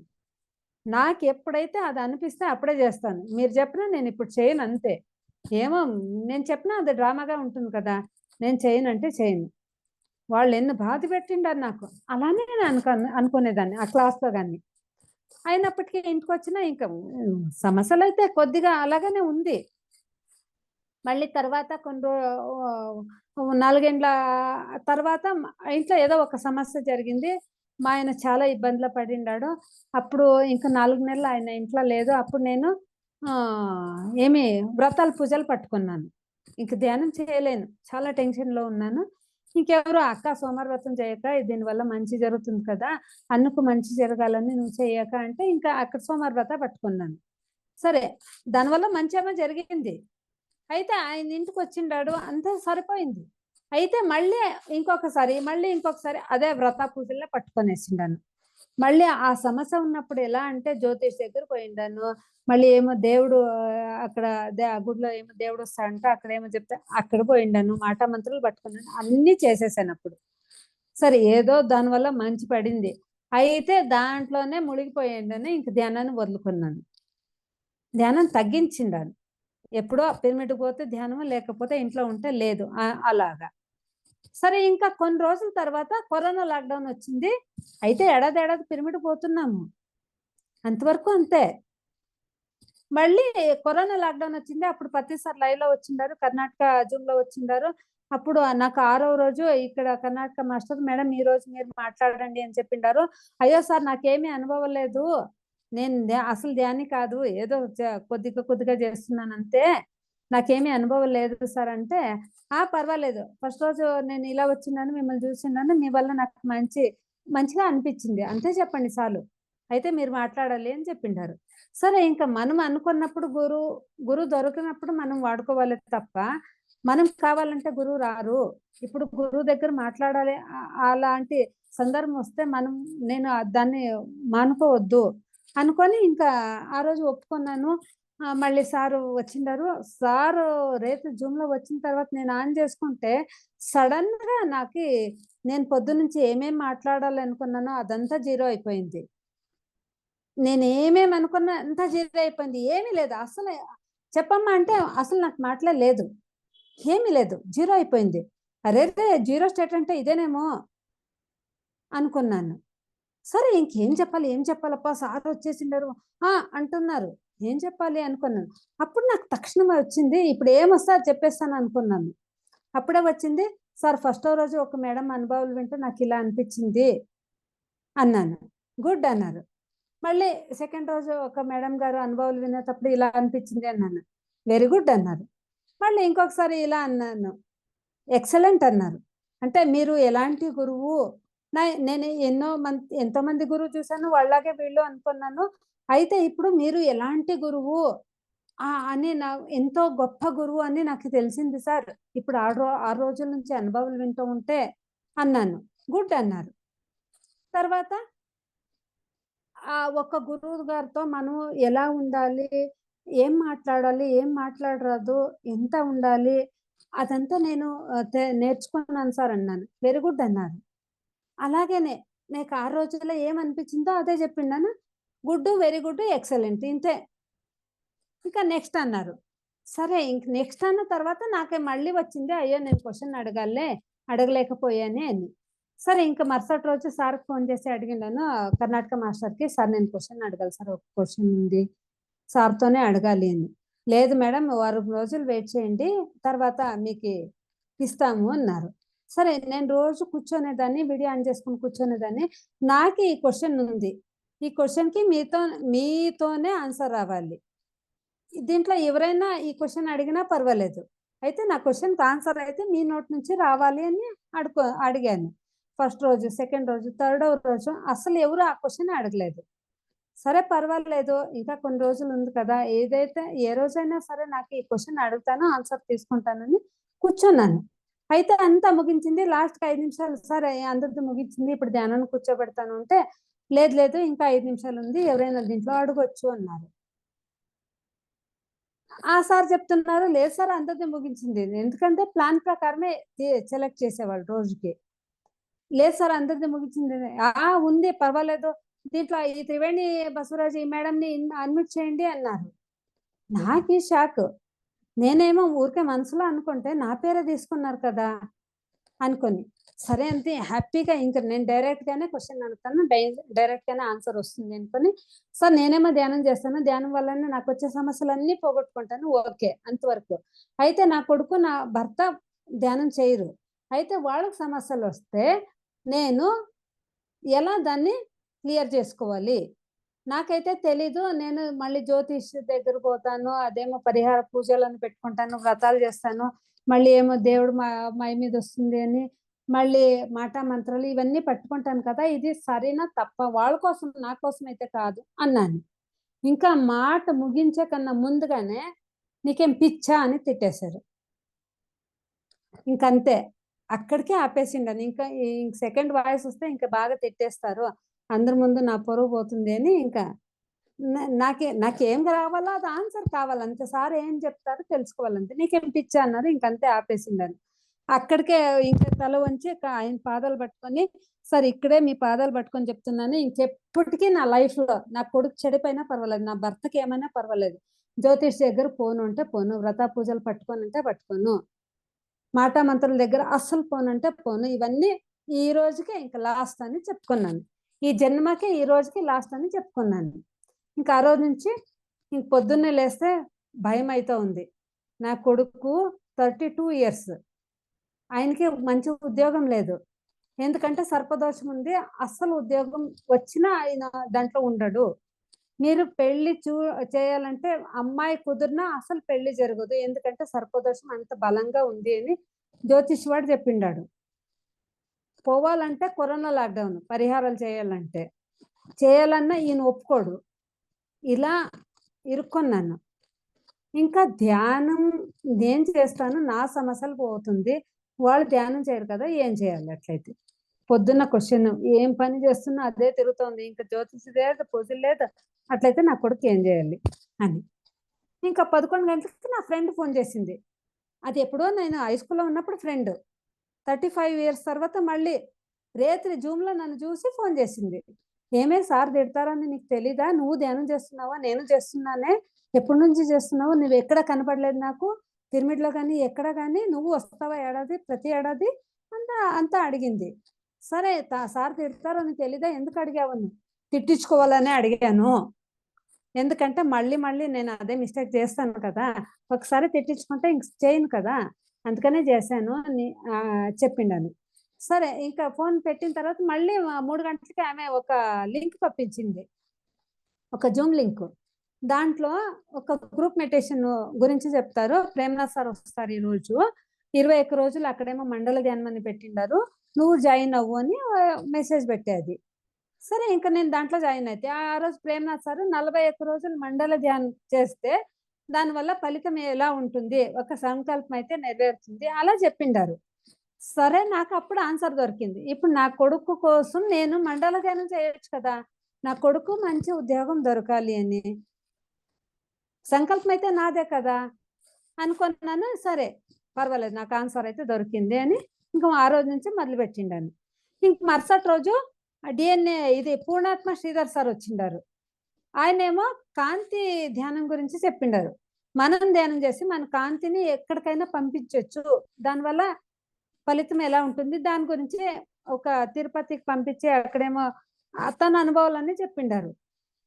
నాకెప్పుడైతే అది అనిపిస్తే అప్పుడే జేస్తాను. మీరు చెప్పినా నేనిప్పుడు చేయనంతే. ఏమో నేను చెప్పినా అది డ్రామాగా ఉంటుంది కదా! నేను చేయనంటే చేయను. వాళ్ళెన్ని బాధ పెట్టిండారు నాకు. అలానే నేను అనుకునేదాన్ని ఆ క్లాస్‌లో గాని. అయినప్పటికీ ఇంటికొచ్చినా ఇంక సమస్యలైతే కొద్దిగా అలాగనే ఉంది. మళ్ళీ తర్వాత కొన్ని 4 ఏండ్ల తర్వాత ఇంట్లో ఏదో ఒక సమస్య జరిగింది. మా ఆయన చాలా ఇబ్బందిలో పడిండాడు. అప్పుడు ఇంక 4 నెలలు ఆయన ఇంట్లో లేదు. అప్పుడు నేను వ్రతాలు, పూజలు పట్టుకున్నాను. ఇంక ధ్యానం చేయలేను. చాలా టెన్షన్‌లో ఉన్నాను. ఇంకెవరో "అక్క సోమవార వ్రతం చేయక దీనివల్ల మంచి జరుగుతుంది కదా! అన్నకు మంచి జరగాలని నువ్వు చెయ్యక" అంటే ఇంకా అక్కడ సోమవార వ్రత పట్టుకున్నాను. సరే దానివల్ల మంచేమో జరిగింది. అయితే ఆయన ఇంటికొచ్చిండాడు. అంతా సరిపోయింది. అయితే మళ్ళీ ఇంకొకసారి అదే వ్రత పూజల్లో పట్టుకొనేసిండాను. మళ్ళీ ఆ సమస్య ఉన్నప్పుడు ఎలా అంటే జ్యోతిష్ దగ్గర పోయిండాను. మళ్ళీ ఏమో దేవుడు అక్కడ ఆ గుడిలో ఏమో దేవుడు వస్తాడంట, అక్కడేమో చెప్తే అక్కడ పోయిండాను. మాట మంత్రాలు పట్టుకున్నాను. అన్నీ చేసేసాను అప్పుడు. సరే ఏదో దానివల్ల మంచి పడింది. అయితే దాంట్లోనే మునిగిపోయిండని ఇంక ధ్యానాన్ని వదులుకున్నాను. ధ్యానం తగ్గించిండాను. ఎప్పుడో పిరమిడ్‌కి పోతే ధ్యానము, లేకపోతే ఇంట్లో ఉంటే లేదు. అలాగా. సరే ఇంకా కొన్ని రోజుల తర్వాత కరోనా లాక్‌డౌన్ వచ్చింది. అయితే ఏడాది పిరమిడ్‌కి పోతున్నాము. అంతవరకు అంతే. మళ్ళీ కరోనా లాక్‌డౌన్ వచ్చింది. అప్పుడు పత్తి సార్ లైవ్‌లో వచ్చిండారు. కర్ణాటక జూమ్‌లో వచ్చిండారు. అప్పుడు నాకు 6వ రోజు ఇక్కడ కర్ణాటక మాస్టర్ మేడం ఈరోజు మీరు మాట్లాడండి అని చెప్పిండారు. అయ్యో సార్ నాకేమీ అనుభవం లేదు. నేను అసలు ధ్యాని కాదు. ఏదో కొద్దిగా చేస్తున్నాను అంతే. నాకేమీ అనుభవం లేదు సార్ అంటే, పర్వాలేదు. ఫస్ట్ రోజు నేను ఇలా వచ్చినాను, మిమ్మల్ని చూసినాను. మీ వల్ల నాకు మంచిగా అనిపించింది. అంతే చెప్పండి చాలు. అయితే మీరు మాట్లాడాలి అని చెప్పిండారు. సరే ఇంకా మనం అనుకున్నప్పుడు గురువు దొరికినప్పుడు మనం వాడుకోవాలి తప్ప, మనం కావాలంటే గురువు రారు. ఇప్పుడు గురువు దగ్గర మాట్లాడాలి అలాంటి సందర్భం వస్తే నేను దాన్ని మానుకోవద్దు అనుకొని ఇంకా ఆ రోజు ఒప్పుకున్నాను. మళ్ళీ సారు వచ్చిండారు. సారు రేపు జూమ్‌లో వచ్చిన తర్వాత నేను ఆన్ చేసుకుంటే సడెన్‌గా నేను పొద్దున్నుంచి ఏమేం మాట్లాడాలి అనుకున్నానో అదంతా జీరో అయిపోయింది. నేనేమేమి అనుకున్నా అంతా జీరో అయిపోయింది. ఏమీ లేదు. అసలు చెప్పమ్మా అంటే అసలు నాకు మాటలే లేదు. ఏమీ లేదు. జీరో అయిపోయింది. అరెరే! జీరో స్టేట్ అంటే ఇదేనేమో అనుకున్నాను. సరే ఇంకేం చెప్పాలి? ఏం చెప్పాలబ్బా! సార్ వచ్చేసిండారు. అంటున్నారు. ఏం చెప్పాలి అనుకున్నాను. అప్పుడు నాకు తక్షణమే వచ్చింది. ఇప్పుడు ఏమొస్తే అది చెప్పేస్తాను అనుకున్నాను. అప్పుడే వచ్చింది. సార్ ఫస్టో రోజు ఒక మేడం అనుభవాలు వింటే నాకిలా అనిపించింది అన్నాను. గుడ్ అన్నారు. మళ్ళీ సెకండ్ రోజు ఒక మేడం గారు అనుభవాలు వినేటప్పుడు ఇలా అనిపించింది అన్నాను. వెరీ గుడ్ అన్నారు. మళ్ళీ ఇంకొకసారి ఇలా అన్నాను. ఎక్సలెంట్ అన్నారు. అంటే మీరు ఎలాంటి గురువు? నేను ఎంతోమంది గురువు చూసాను. వాళ్ళలాగే వీళ్ళు అనుకున్నాను. అయితే ఇప్పుడు మీరు ఎలాంటి గురువు అని ఎంతో గొప్ప గురువు అని నాకు తెలిసింది సార్. ఇప్పుడు 6 రోజుల నుంచి అనుభవాలు వింటూ ఉంటే అన్నాను. గుడ్ అన్నారు. తర్వాత ఒక గురువు గారితో మనం ఎలా ఉండాలి? ఏం మాట్లాడాలి? ఏం మాట్లాడరాదు? ఎంత ఉండాలి? అదంతా నేను నేర్చుకున్నాను సార్ అన్నాను. వెరీ గుడ్ అన్నారు. అలాగేనే నాకు ఆ రోజుల్లో ఏమనిపించిందో అదే చెప్పిండాను. గుడ్డు, వెరీ గుడ్, ఎక్సలెంట్ ఇంతే. ఇంకా నెక్స్ట్ అన్నారు. సరే ఇంక నెక్స్ట్ అన్న తర్వాత నాకే మళ్ళీ వచ్చింది. అయ్యో! నేను క్వెషన్ అడగాలిలే, అడగలేకపోయానే అని. సరే ఇంక మరుసటి రోజు సార్‌కి ఫోన్ చేసి అడిగినాను కర్ణాటక మాస్టర్‌కి. సార్ నేను క్వెషన్ అడగాలి సార్. ఒక క్వెషన్ ఉంది. సార్‌తోనే అడగాలి అని. లేదు మేడం వారం రోజులు వెయిట్ చేయండి. తర్వాత మీకు ఇస్తాము అన్నారు. సరే నేను రోజు కూర్చొనేదాన్ని. వీడియో ఆన్ చేసుకొని కూర్చొనేదాన్ని. నాకు ఈ క్వెషన్ ఉంది. ఈ క్వెషన్‌కి మీతోనే ఆన్సర్ రావాలి. దీంట్లో ఎవరైనా ఈ క్వెషన్ అడిగినా పర్వాలేదు. అయితే నా క్వెషన్‌కి ఆన్సర్ అయితే మీ నోటి నుంచి రావాలి అని అడిగాను. ఫస్ట్ రోజు, సెకండ్ రోజు, థర్డో రోజు అసలు ఎవరు ఆ క్వెషన్ అడగలేదు. సరే పర్వాలేదు. ఇంకా కొన్ని రోజులు ఉంది కదా! ఏ రోజైనా సరే నాకు ఈ క్వెషన్ అడుగుతాను. ఆన్సర్ తీసుకుంటానని కూర్చున్నాను. అయితే అంతా ముగించింది. లాస్ట్‌కి 5 నిమిషాలు సరే అందరిది ముగించింది. ఇప్పుడు ధ్యానానికి కూర్చోబెడతాను అంటే, లేదు ఇంకా 5 నిమిషాలు ఉంది. ఎవరైనా దీంట్లో అడగొచ్చు అన్నారు. సార్ చెప్తున్నారు. లేదు సార్ అందరిది ముగించింది. ఎందుకంటే ప్లాన్ ప్రకారమే సెలెక్ట్ చేసేవాళ్ళు రోజుకి. లేదు సార్ అందరిది ముగించింది. ఉంది పర్వాలేదు. దీంట్లో ఈ త్రివేణి బసవరాజు ఈ మేడంని అడ్మిట్ చేయండి అన్నారు. నాకీ షాక్. నేనేమో ఊరికే మనసులో అనుకుంటే నా పేరే తీసుకున్నారు కదా! అనుకోని. సరే అంతే హ్యాపీగా ఇంక నేను డైరెక్ట్‌గానే క్వెషన్ అడుగుతాను. డైరెక్ట్‌గానే ఆన్సర్ వస్తుంది అనుకోని, సార్ నేనేమో ధ్యానం చేస్తాను. ధ్యానం వల్లనే నాకొచ్చే సమస్యలన్నీ పోగొట్టుకుంటాను. ఓకే. అంతవరకు. అయితే నా కొడుకు, నా భర్త ధ్యానం చేయరు. అయితే వాళ్ళకి సమస్యలొస్తే నేను ఎలా దాన్ని క్లియర్ చేసుకోవాలి? నాకైతే తెలీదు. నేను మళ్ళీ జ్యోతిష్ దగ్గరకు పోతాను. అదేమో పరిహార పూజలని పెట్టుకుంటాను. వ్రతాలు చేస్తాను. మళ్ళీ ఏమో దేవుడు మై మీదొస్తుంది అని మళ్ళీ మాటా మంత్రాలు ఇవన్నీ పట్టుకుంటాను కదా! ఇది సరేనా? తప్పా? వాళ్ళ కోసం నా కోసం అయితే కాదు అన్నాను. ఇంకా మాట ముగించే కన్నా ముందుగానే "నీకేం పిచ్చా?" అని తిట్టేశారు. ఇంకంతే. అక్కడికే ఆపేసిండను. ఇంకా సెకండ్ వాయిస్ వస్తే ఇంకా బాగా తిట్టేస్తారు, అందరి ముందు నా పరువు పోతుంది అని ఇంకా నాకేం రావాలో అది ఆన్సర్ కావాలంతే. సార్ ఏం చెప్తారో తెలుసుకోవాలంతే. నీకేం పిచ్చా అన్నారు, ఇంకంతే ఆపేసిండను. అక్కడికే ఇంకా తల వంచి ఆయన పాదాలు పట్టుకొని, సార్ ఇక్కడే మీ పాదాలు పట్టుకొని చెప్తున్నాను, ఇంకెప్పటికీ నా లైఫ్లో నా కొడుకు చెడిపోయినా పర్వాలేదు, నా భర్తకి ఏమైనా పర్వాలేదు, జ్యోతిష్ దగ్గర పోను అంటే పోను, వ్రత పూజలు పట్టుకొని అంటే పట్టుకోను, మాటా మంత్రుల దగ్గర అస్సలు పోను అంటే పోను, ఇవన్నీ ఈ రోజుకే ఇంకా లాస్ట్ అని చెప్పుకున్నాను. ఈ జన్మకే ఈ రోజుకి లాస్ట్ అని చెప్పుకున్నాను. ఇంకా ఆ రోజు నుంచి ఇంక పొద్దున్నే లేస్తే భయం అయితే ఉంది. నా కొడుకు 32 ఇయర్స్, ఆయనకి మంచి ఉద్యోగం లేదు. ఎందుకంటే సర్పదోషం ఉంది, అస్సలు ఉద్యోగం వచ్చినా ఆయన దాంట్లో ఉండడు. మీరు పెళ్లి చేయాలంటే అమ్మాయి కుదిరినా అసలు పెళ్లి జరగదు, ఎందుకంటే సర్పదోషం అంత బలంగా ఉంది అని జ్యోతిష్ వాడు చెప్పిండాడు. పోవాలంటే కరోనా లాక్డౌన్ పరిహారాలు చేయాలన్నా ఈయన ఒప్పుకోడు. ఇలా ఇరుక్కున్నాను. ఇంకా ధ్యానం నేను చేస్తాను, నా సమస్యలు పోతుంది, వాళ్ళు ధ్యానం చేయరు కదా, ఏం చేయాలి? అట్లయితే పొద్దున్న క్వశ్చన్, ఏం పని చేస్తున్నా అదే తిరుగుతోంది, ఇంకా జ్యోతిషి లేదు, పూజలు లేదు, అట్లయితే నా కొడుకు ఏం చేయాలి అని. ఇంకా 11 గంటలకి నా ఫ్రెండ్ ఫోన్ చేసింది. అది ఎప్పుడో నేను హై స్కూల్లో ఉన్నప్పుడు ఫ్రెండ్, 35 ఇయర్స్ తర్వాత మళ్ళీ రేత్రి జూమ్లో నన్ను చూసి ఫోన్ చేసింది. ఏమే సార్ తిడతారని నీకు తెలీదా? నువ్వు ధ్యానం చేస్తున్నావా? నేను చేస్తున్నానే. ఎప్పటి నుంచి చేస్తున్నావు? నువ్వు ఎక్కడ కనపడలేదు నాకు పిరమిడ్లో కానీ ఎక్కడ కానీ, నువ్వు వస్తావా ప్రతి ఏడాది అంతా అడిగింది. సరే సార్ తిడతారని తెలీదా, ఎందుకు అడిగావు? తిట్టించుకోవాలనే అడిగాను, ఎందుకంటే మళ్ళీ నేను అదే మిస్టేక్ చేస్తాను కదా, ఒకసారి తిట్టించుకుంటే ఇంక చేయను కదా, అందుకనే చేశాను అని చెప్పిండను. సరే ఇంకా ఫోన్ పెట్టిన తర్వాత మళ్ళీ 3 గంటలకి ఆమె ఒక లింక్ పంపించింది, ఒక జూమ్ లింక్. దాంట్లో ఒక గ్రూప్ మెడిటేషన్ గురించి చెప్తారు, ప్రేమనాథ్ సార్ వస్తారు ఈ రోజు, 21 రోజులు అక్కడేమో మండల ధ్యానం అని పెట్టిండారు, నువ్వు జాయిన్ అవ్వు అని మెసేజ్ పెట్టేది. సరే ఇంకా నేను దాంట్లో జాయిన్ అయితే ఆ రోజు ప్రేమనాథ్ సార్ 41 రోజులు మండల ధ్యానం చేస్తే దానివల్ల ఫలితం ఎలా ఉంటుంది, ఒక సంకల్పం అయితే నెరవేరుతుంది అలా చెప్పిండారు. సరే నాకు అప్పుడు ఆన్సర్ దొరికింది. ఇప్పుడు నా కొడుకు కోసం నేను మండల ధ్యానం చేయొచ్చు కదా, నా కొడుకు మంచి ఉద్యోగం దొరకాలి అని సంకల్పం అయితే నాదే కదా అనుకున్నాను. సరే పర్వాలేదు, నాకు ఆన్సర్ అయితే దొరికింది అని ఇంకా ఆ రోజు నుంచి మొదలు పెట్టిండాను. ఇంక మరుసటి రోజు డిఎన్ఏ ఇది పూర్ణాత్మ శ్రీధర్ సార్ వచ్చిండారు. ఆయనేమో కాంతి ధ్యానం గురించి చెప్పిండారు. మనం ధ్యానం చేసి మన కాంతిని ఎక్కడికైనా పంపించవచ్చు, దానివల్ల ఫలితం ఎలా ఉంటుంది, దాని గురించి ఒక తిరుపతికి పంపించి అక్కడేమో తన అనుభవాలన్నీ చెప్పిండారు.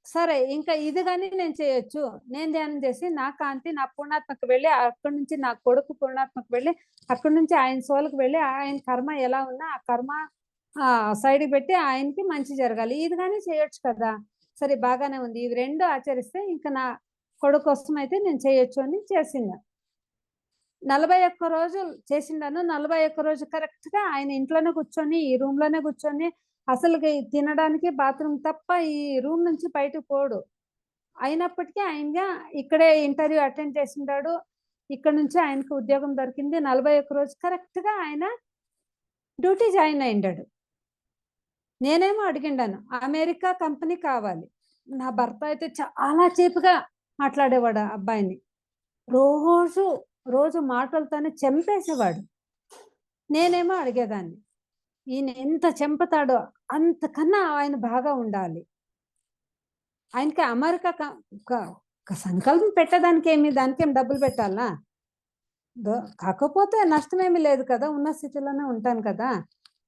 సరే ఇంకా ఇది కానీ నేను చేయొచ్చు, నేను ధ్యానం చేసి నా కాంతి నా పూర్ణాత్మకు వెళ్ళి అక్కడి నుంచి నా కొడుకు పూర్ణాత్మకు వెళ్ళి అక్కడి నుంచి ఆయన సోలకు వెళ్ళి ఆయన కర్మ ఎలా ఉన్నా ఆ కర్మ సైడ్కి పెట్టి ఆయనకి మంచి జరగాలి, ఇది కానీ చేయొచ్చు కదా. సరే బాగానే ఉంది, ఇవి రెండు ఆచరిస్తే ఇంకా నా కొడుకు కోసం అయితే నేను చేయొచ్చు అని చేసిందా. 41 రోజులు చేసిండాను. 41 రోజు కరెక్ట్గా ఆయన ఇంట్లోనే కూర్చొని ఈ రూమ్లోనే కూర్చొని అసలు తినడానికి బాత్రూమ్ తప్ప ఈ రూమ్ నుంచి బయటకు పోడు. అయినప్పటికీ ఆయన ఇక్కడే ఇంటర్వ్యూ అటెండ్ చేసిండాడు, ఇక్కడ నుంచి ఆయనకు ఉద్యోగం దొరికింది. 41 రోజు కరెక్ట్గా ఆయన డ్యూటీ జాయిన్ అయ్యిండాడు. నేనేమో అడిగిండాను, అమెరికా కంపెనీ కావాలి. నా భర్త అయితే చాలా చీప్గా మాట్లాడేవాడు ఆ అబ్బాయిని, రోజు మాటలతోనే చంపేసేవాడు. నేనేమో అడిగేదాన్ని, ఈయన ఎంత చంపుతాడో అంతకన్నా ఆయన బాగా ఉండాలి, ఆయనకి అమెరికా సంకల్పం పెట్టడానికి దానికేం డబ్బులు పెట్టాలా, కాకపోతే నష్టమేమీ లేదు కదా, ఉన్న స్థితిలోనే ఉంటాను కదా,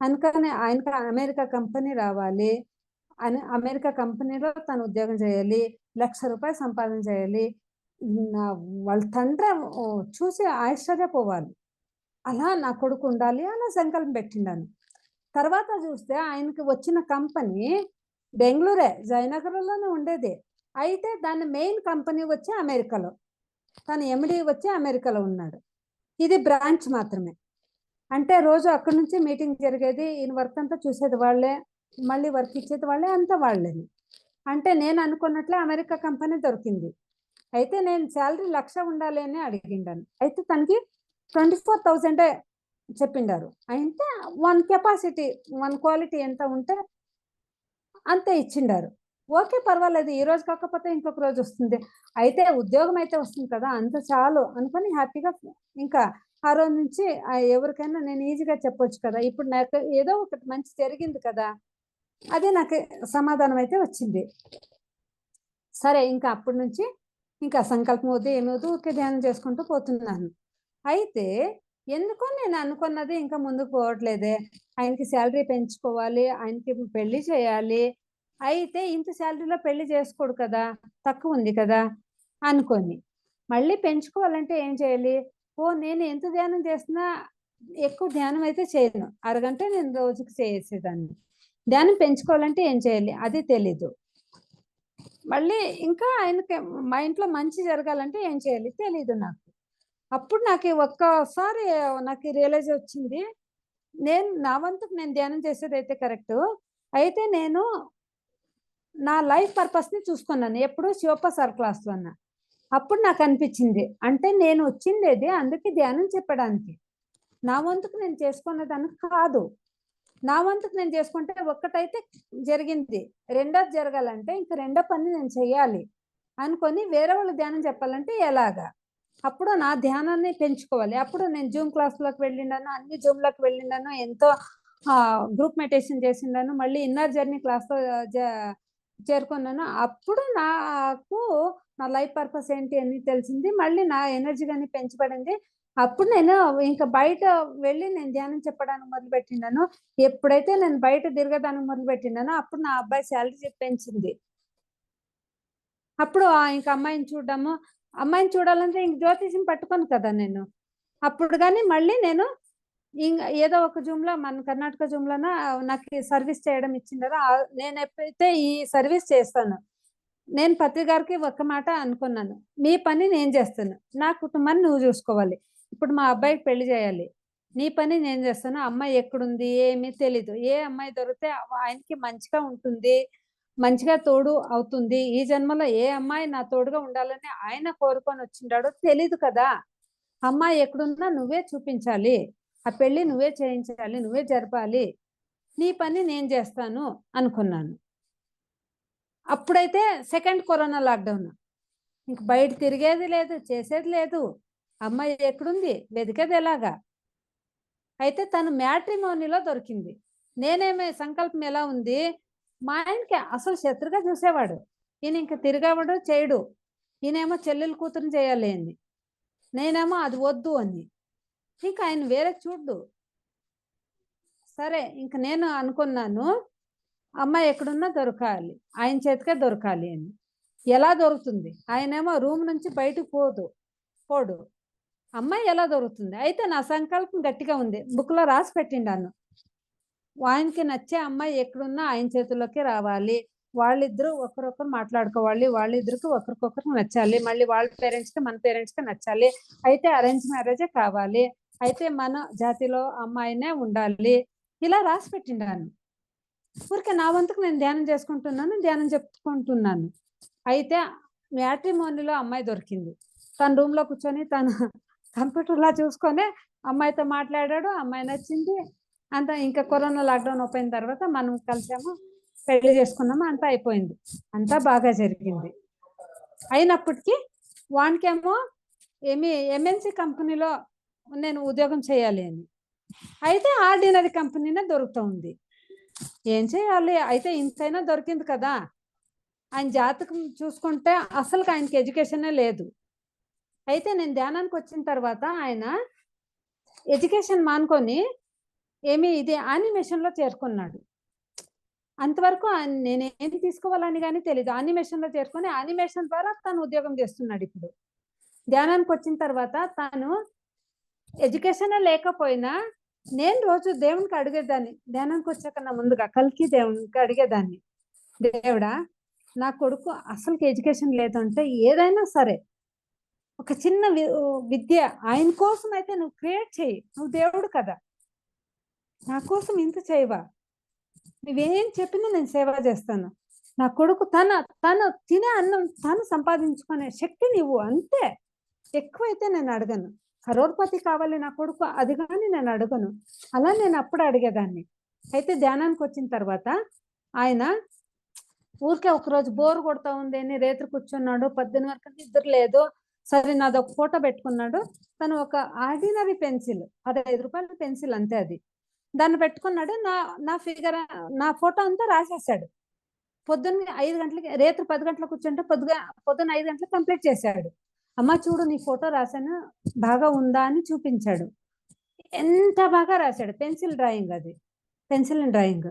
అందుకని ఆయనకి అమెరికా కంపెనీ రావాలి అని, అమెరికా కంపెనీలో తను ఉద్యోగం చేయాలి, ₹1,00,000 సంపాదన చేయాలి, వాళ్ళ తండ్రి చూసి ఆశ్చర్యపోవాలి, అలా నా కొడుకు ఉండాలి అలా సంకల్పం పెట్టిండాను. తర్వాత చూస్తే ఆయనకి వచ్చిన కంపెనీ బెంగళూరే, జయనగరంలోనే ఉండేది, అయితే దాని మెయిన్ కంపెనీ వచ్చి అమెరికాలో, తను ఎండి వచ్చి అమెరికాలో ఉన్నాడు, ఇది బ్రాంచ్ మాత్రమే. అంటే రోజు అక్కడి నుంచి మీటింగ్ జరిగేది, ఈయన వర్క్ అంతా చూసేది వాళ్ళే, మళ్ళీ వర్క్ ఇచ్చేది వాళ్ళే, అంతా వాళ్ళని. అంటే నేను అనుకున్నట్లే అమెరికా కంపెనీ దొరికింది. అయితే నేను శాలరీ 1,00,000 ఉండాలి అని అడిగిండాను. అయితే తనకి 24,000 చెప్పిండారు. అయితే వన్ కెపాసిటీ, వన్ క్వాలిటీ ఎంత ఉంటే అంతే ఇచ్చిండారు. ఓకే. పర్వాలేదు. ఈ రోజు కాకపోతే ఇంకొక రోజు వస్తుంది. అయితే ఉద్యోగం అయితే వస్తుంది కదా! అంత చాలు అనుకోని హ్యాపీగా ఇంకా ఆ రోజు నుంచి ఎవరికైనా నేను ఈజీగా చెప్పొచ్చు కదా! ఇప్పుడు నాకు ఏదో ఒకటి మంచి జరిగింది కదా! అదే నాకు సమాధానం అయితే వచ్చింది. సరే ఇంకా అప్పటి నుంచి ఇంకా సంకల్పం వద్దు, ఏమి వద్దు ఊరికే ధ్యానం చేసుకుంటూ పోతున్నాను. అయితే ఎందుకో నేను అనుకున్నది ఇంకా ముందుకు పోవట్లేదే. ఆయనకి సాలరీ పెంచుకోవాలి, ఆయనకి పెళ్లి చేయాలి. అయితే ఇంత సాలరీలో పెళ్లి చేసుకోడు కదా! తక్కువుంది కదా! అనుకోని. మళ్ళీ పెంచుకోవాలంటే ఏం చేయాలి? నేను ఎంత ధ్యానం చేసినా ఎక్కువ ధ్యానం అయితే చేయను. అరగంట నేను రోజుకి చేసేదాన్ని. ధ్యానం పెంచుకోవాలంటే ఏం చేయాలి? అది తెలీదు. మళ్ళీ ఇంకా ఆయనకి మా ఇంట్లో మంచి జరగాలంటే ఏం చేయాలి? తెలీదు నాకు. అప్పుడు నాకి ఒక్కసారి నాకి రియలైజ్ వచ్చింది. నా వంతుకు నేను ధ్యానం చేసేదైతే కరెక్టు. అయితే నేను నా లైఫ్ పర్పస్‌ని చూసుకున్నాను. ఎప్పుడు శివప్ప సార్ క్లాస్‌లోన. అప్పుడు నాకనిపించింది. అంటే నేను వచ్చిందేది అందుకే ధ్యానం చెప్పడానికి. నా వంతుకు నేను చేసుకున్నదాన్ని కాదు. నా వంతుకు నేను చేసుకుంటే ఒక్కటైతే జరిగింది. రెండోది జరగాలంటే ఇంక రెండో పని నేను చెయ్యాలి. అనుకోని వేరే వాళ్ళు ధ్యానం చెప్పాలంటే ఎలాగా? అప్పుడు నా ధ్యానాన్ని పెంచుకోవాలి. అప్పుడు నేను జూమ్ క్లాస్‌లోకి వెళ్ళిండాను. అన్ని జూమ్‌లోకి వెళ్ళిండాను. ఎంతో గ్రూప్ మెడిటేషన్ చేసిండాను. మళ్ళీ ఇన్నర్ జర్నీ క్లాస్‌లో జ చేరుకున్నాను. అప్పుడు నాకు నా లైఫ్ పర్పస్ ఏంటి అని తెలిసింది. మళ్ళీ నా ఎనర్జీ గాని పెంచబడింది. అప్పుడు నేను ఇంక బయట వెళ్ళి నేను ధ్యానం చెప్పడానికి మొదలుపెట్టిండాను. ఎప్పుడైతే నేను బయట తిరగడానికి మొదలుపెట్టిండానో అప్పుడు నా అబ్బాయి సాలరీ పెంచింది. అప్పుడు ఇంక అమ్మాయిని చూడడము, అమ్మాయిని చూడాలంటే ఇంక జ్యోతిష్యం పట్టుకోను కదా నేను. అప్పుడు గాని మళ్ళీ నేను ఏదో ఒక జూమ్‌లో మన కర్ణాటక జూమ్‌లోన నాకి సర్వీస్ చేయడం ఇచ్చిండారు. నేనెప్పుడైతే ఈ సర్వీస్ చేస్తానో, నేను పత్రి గారికి ఒక్క మాట అనుకున్నాను. "నీ పని నేను చేస్తాను. నా కుటుంబాన్ని నువ్వు చూసుకోవాలి. ఇప్పుడు మా అబ్బాయికి పెళ్లి చేయాలి. నీ పని నేను చేస్తాను. అమ్మాయి ఎక్కడుంది? ఏమి తెలీదు. ఏ అమ్మాయి దొరికితే ఆయనకి మంచిగా ఉంటుంది. మంచిగా తోడు అవుతుంది. ఈ జన్మలో ఏ అమ్మాయి నా తోడుగా ఉండాలని ఆయన కోరుకొనొచ్చిండాడో తెలీదు కదా! అమ్మాయి ఎక్కడున్నా నువ్వే చూపించాలి. ఆ పెళ్లి నువ్వే చేయించాలి. నువ్వే జరపాలి. నీ పని నేను జేస్తాను" అనుకున్నాను. అప్పుడైతే సెకండ్ కరోనా లాక్‌డౌన్. ఇంక బయట తిరిగేది లేదు. చేసేది లేదు. అమ్మాయి ఎక్కడుంది? వెతికేదెలాగా? అయితే తను మ్యాట్రిమోనీలో దొరికింది. సంకల్పం ఎలా ఉంది? మా ఆయనకి అసలు శత్రువుగా చూసేవాడు. ఈయన ఇంక తిరిగేవాడు, చేయడు. ఈయనేమో చెల్లెలు కూతురిని చేయాలి అని. నేనేమో అది వద్దు అని. ఇంక ఆయన వేరే చూడ్డు. సరే ఇంక నేను అనుకున్నాను, అమ్మాయి ఎక్కడున్నా దొరకాలి. ఆయన చేతికే దొరకాలి అని. ఎలా దొరుకుతుంది? ఆయనేమో రూమ్ నుంచి బయటకి పోడు. అమ్మాయి ఎలా దొరుకుతుంది? అయితే నా సంకల్పం గట్టిగా ఉంది. బుక్‌లో రాసి పెట్టిండాను. ఆయనకి నచ్చే అమ్మాయి ఎక్కడున్నా ఆయన చేతుల్లోకే రావాలి. వాళ్ళిద్దరూ ఒకరొకరు మాట్లాడుకోవాలి. వాళ్ళిద్దరికి ఒకరికొకరు నచ్చాలి. మళ్ళీ వాళ్ళ పేరెంట్స్‌కి, మన పేరెంట్స్‌కి నచ్చాలి. అయితే అరేంజ్ మ్యారేజే కావాలి. అయితే మన జాతిలో అమ్మాయినే ఉండాలి. ఇలా రాసి పెట్టిండాను. ఊరికే నా వంతుకు నేను ధ్యానం చేసుకుంటున్నాను. ధ్యానం చెప్పుకుంటున్నాను. అయితే మ్యాట్రిమోనీలో అమ్మాయి దొరికింది. తన రూమ్‌లో కూర్చొని తను కంప్యూటర్‌లా చూసుకొనే అమ్మాయితో మాట్లాడాడు. అమ్మాయి నచ్చింది. అంతా ఇంకా కరోనా లాక్‌డౌన్ అయిపోయిన తర్వాత మనం కలిసాము. పెళ్లి చేసుకున్నాము. అంతా అయిపోయింది. అంతా బాగా జరిగింది. అయినప్పటికీ వానికేమో ఎంఎన్‌సి కంపెనీలో నేను ఉద్యోగం చేయాలి అని. అయితే ఆర్డినరీ కంపెనీనే దొరుకుతూ ఉంది. ఏం చేయాలి? అయితే ఇంతైనా దొరికింది కదా! ఆయన జాతకం చూసుకుంటే అసలుకి ఆయనకి ఎడ్యుకేషనే లేదు. అయితే నేను ధ్యానానికొచ్చిన తర్వాత ఆయన ఎడ్యుకేషన్ మానుకొని ఇది యానిమేషన్‌లో చేరుకున్నాడు. అంతవరకు నేనేం తీసుకోవాలని గాని తెలీదు. యానిమేషన్‌లో చేరుకొని యానిమేషన్ ద్వారా తను ఉద్యోగం చేస్తున్నాడిప్పుడు. ధ్యానానికొచ్చిన తర్వాత తను ఎడ్యుకేషనే లేకపోయినా నేను రోజు దేవునికి అడిగేదాన్ని. ధ్యానానికొచ్చాకన్నా ముందుగా కల్కి దేవునికి అడిగేదాన్ని. దేవుడా! నా కొడుకు అసలుకి ఎడ్యుకేషన్ లేదంటే ఏదైనా సరే ఒక చిన్న విద్య ఆయన కోసం అయితే నువ్వు క్రియేట్ చెయ్యి. నువ్వు దేవుడు కదా! నా కోసం ఇంత చేయవా? నువ్వేం చెప్పినా నేను సేవ చేస్తాను. నా కొడుకు తను తినే అన్నం తను సంపాదించుకునే శక్తి నీవు అంతే. ఎక్కువైతే నేను అడగను. కరోడ్పతి కావాలి నా కొడుకు, అది కానీ నేను అడగను. అలా నేను అప్పుడు అడిగేదాన్ని. అయితే ధ్యానానికి వచ్చిన తర్వాత ఆయన ఊరికే ఒకరోజు బోర్ కొడతా ఉంది అని రేత్రి కూర్చున్నాడు, 12 వరకు నిద్ర లేదు. సరే నాది ఒక ఫోటో పెట్టుకున్నాడు. తను ఒక ఆర్డినరీ పెన్సిల్, ₹15 పెన్సిల్ అంతే, అది దాన్ని పెట్టుకున్నాడు. నా నా ఫిగర్ నా ఫోటో అంతా రాసేసాడు. పొద్దున్న 5 గంటలకి, రేత్రి 10 గంటలకు కూర్చుంటే పొద్దున్న 5 గంటలకు కంప్లీట్ చేశాడు. అమ్మ చూడు నీ ఫోటో రాశాను, బాగా ఉందా అని చూపించాడు. ఎంత బాగా రాశాడు. పెన్సిల్ డ్రాయింగ్, అది పెన్సిల్ డ్రాయింగ్.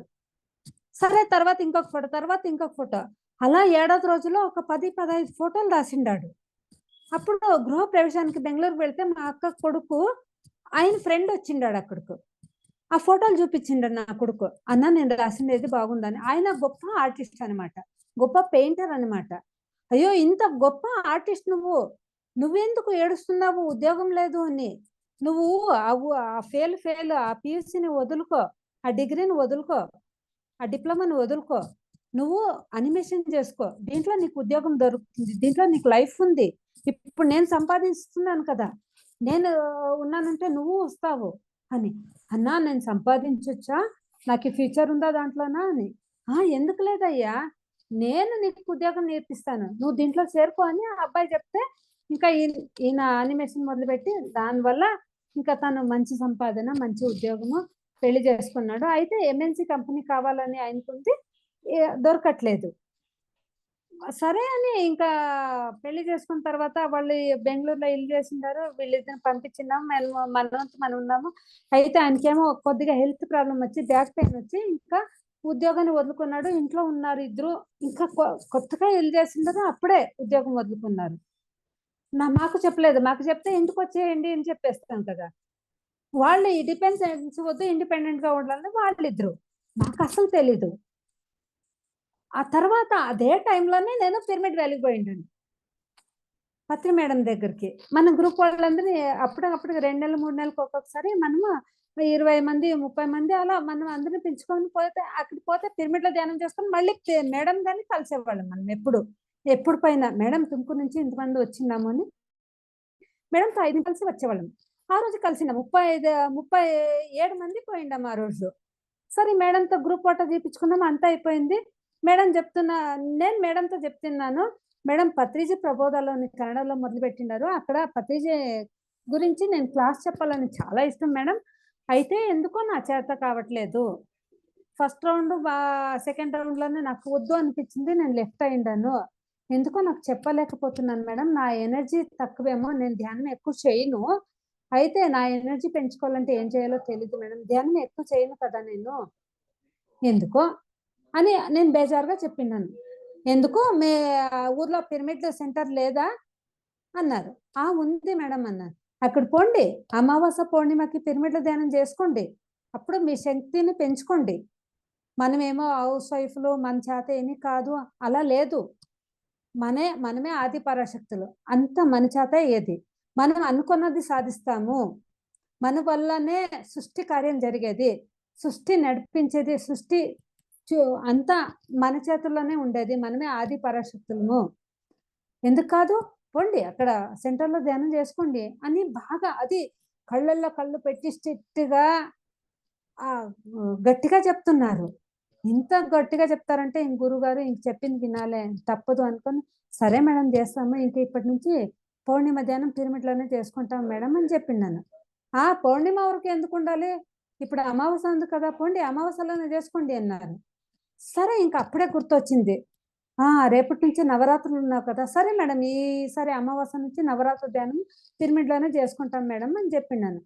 సరే తర్వాత ఇంకొక ఫోటో, తర్వాత ఇంకొక ఫోటో, అలా 7వ రోజులో ఒక 10-15 ఫోటోలు రాసిండాడు. అప్పుడు గృహ ప్రవేశానికి బెంగళూరుకి వెళ్తే మా అక్క కొడుకు ఆయన ఫ్రెండ్ వచ్చిండాడు అక్కడికి. ఆ ఫోటోలు చూపించిండాడు నా కొడుకు. అన్న నేను రాసిండేది బాగుందని. ఆయన గొప్ప ఆర్టిస్ట్ అనమాట, గొప్ప పెయింటర్ అనమాట. అయ్యో ఇంత గొప్ప ఆర్టిస్ట్ నువ్వెందుకు ఏడుస్తున్నావు ఉద్యోగం లేదు అని? నువ్వు ఆ ఫెయిల్ ఆ పియూసీని వదులుకో, ఆ డిగ్రీని వదులుకో, ఆ డిప్లొమాని వదులుకో, నువ్వు అనిమేషన్ చేసుకో, దీంట్లో నీకు ఉద్యోగం దొరుకుతుంది, దీంట్లో నీకు లైఫ్ ఉంది. ఇప్పుడు నేను సంపాదిస్తున్నాను కదా, నేను ఉన్నానంటే నువ్వు వస్తావు అని. అన్నా నేను సంపాదించొచ్చా, నాకు ఫ్యూచర్ ఉందా దాంట్లోనా అని. ఎందుకు లేదయ్యా, నేను నీకు ఉద్యోగం నేర్పిస్తాను, నువ్వు దీంట్లో చేరుకో అని ఆ అబ్బాయి చెప్తే ఇంకా ఈయన యానిమేషన్ మొదలుపెట్టి దానివల్ల ఇంకా తను మంచి సంపాదన, మంచి ఉద్యోగము, పెళ్లి చేసుకున్నాడు. అయితే ఎంఎన్సి కంపెనీ కావాలని ఆయనకుంది, దొరకట్లేదు. సరే అని ఇంకా పెళ్లి చేసుకున్న తర్వాత వాళ్ళు బెంగళూరులో ఇల్లు చేసిండారు. వీళ్ళిద్దరిని పంపించినాము, మనం ఉన్నాము. అయితే ఆయనకేమో కొద్దిగా హెల్త్ ప్రాబ్లం వచ్చి, బ్యాక్ పెయిన్ వచ్చి ఇంకా ఉద్యోగాన్ని వదులుకున్నాడు. ఇంట్లో ఉన్నారు ఇద్దరు. ఇంకా కొత్తగా ఇల్లు చేసిండరు, అప్పుడే ఉద్యోగం వదులుకున్నారు. మాకు చెప్పలేదు. మాకు చెప్తే ఇంటికి వచ్చేయండి అని చెప్పేస్తాం కదా. వాళ్ళు ఈ డిపెండెన్స్ వద్దు, ఇండిపెండెంట్ గా ఉండాలని వాళ్ళిద్దరు. నాకు అసలు తెలీదు. ఆ తర్వాత అదే టైంలోనే నేను పిరమిడ్ వ్యాలీకి పోయిండాను, పత్రి మేడం దగ్గరికి. మన గ్రూప్ వాళ్ళందరినీ అప్పటికప్పుడు 2 నెలలు 3 నెలలకు ఒక్కొక్కసారి మనము 20 మంది 30 మంది అలా మనం అందరిని పెంచుకొని పోతే, అక్కడికి పోతే పిరమిడ్ లో ధ్యానం చేసుకొని మళ్ళీ మేడం గారిని కలిసేవాళ్ళం. మనం ఎప్పుడు పైన మేడం తుమ్కూరు నుంచి ఇంతమంది వచ్చినాము అని మేడంతో 5 కలిసి వచ్చేవాళ్ళం. ఆ రోజు కలిసిన 37 మంది పోయిండాము ఆ రోజు. సరే మేడంతో గ్రూప్ ఫోటో తీపించుకున్నాము, అంతా అయిపోయింది. నేను మేడంతో చెప్తున్నాను, మేడం పత్రిజీ ప్రబోధాలని కన్నడలో మొదలు పెట్టినారు, అక్కడ పత్రిజీ గురించి నేను క్లాస్ చెప్పాలని చాలా ఇష్టం మేడం, అయితే ఎందుకో నా చేత కావట్లేదు. ఫస్ట్ రౌండ్ సెకండ్ రౌండ్లోనే నాకు వద్దు అనిపించింది, నేను లెఫ్ట్ అయ్యిండాను. ఎందుకో నాకు చెప్పలేకపోతున్నాను మేడం, నా ఎనర్జీ తక్కువేమో, నేను ధ్యానం ఎక్కువ చేయను, అయితే నా ఎనర్జీ పెంచుకోవాలంటే ఏం చేయాలో తెలియదు మేడం, ధ్యానం ఎక్కువ చేయను కదా నేను, ఎందుకో అని నేను బేజారుగా చెప్పినాను. ఎందుకు మీ ఊర్లో పిరమిడ్ సెంటర్ లేదా అన్నారు. ఉంది మేడం అన్నారు. అక్కడ పోండి, అమావాస్య పౌర్ణిమకి పిరమిడ్ల ధ్యానం చేసుకోండి, అప్పుడు మీ శక్తిని పెంచుకోండి. మనమేమో హౌస్ వైఫ్లు, మన చేత ఏమీ కాదు అలా లేదు. మనమే ఆది పరాశక్తులు, అంత మన చేత ఏది, మనం అనుకున్నది సాధిస్తాము. మన వల్లనే సృష్టి కార్యం జరిగేది, సృష్టి నడిపించేది, సృష్టి అంతా మన చేతుల్లోనే ఉండేది, మనమే ఆది పరాశక్తులము. ఎందుకు కాదు, పోండి అక్కడ సెంటర్లో ధ్యానం చేసుకోండి అని బాగా అది కళ్ళల్లో కళ్ళు పెట్టి స్ట్రిక్ట్గా గట్టిగా చెప్తున్నారు. ఇంత గట్టిగా చెప్తారంటే ఇంక గురుగారు ఇంక చెప్పింది వినాలే, తప్పదు అనుకొని సరే మేడం చేస్తాము, ఇంక ఇప్పటి నుంచి పౌర్ణిమ ధ్యానం పిరమిడ్లోనే చేసుకుంటాం మేడం అని చెప్పిండాను. పౌర్ణిమ వరకు ఎందుకు ఉండాలి, ఇప్పుడు అమావాస్య ఉంది కదా, పోండి అమావాస్యలోనే చేసుకోండి అన్నారు. సరే ఇంకా అప్పుడే గుర్తొచ్చింది, రేపటి నుంచి నవరాత్రులు ఉన్నావు కదా, సరే మేడం ఈసారి అమావాస్య నుంచి నవరాత్రి ధ్యానం పిరమిడ్లోనే చేసుకుంటాం మేడం అని చెప్పిండాను.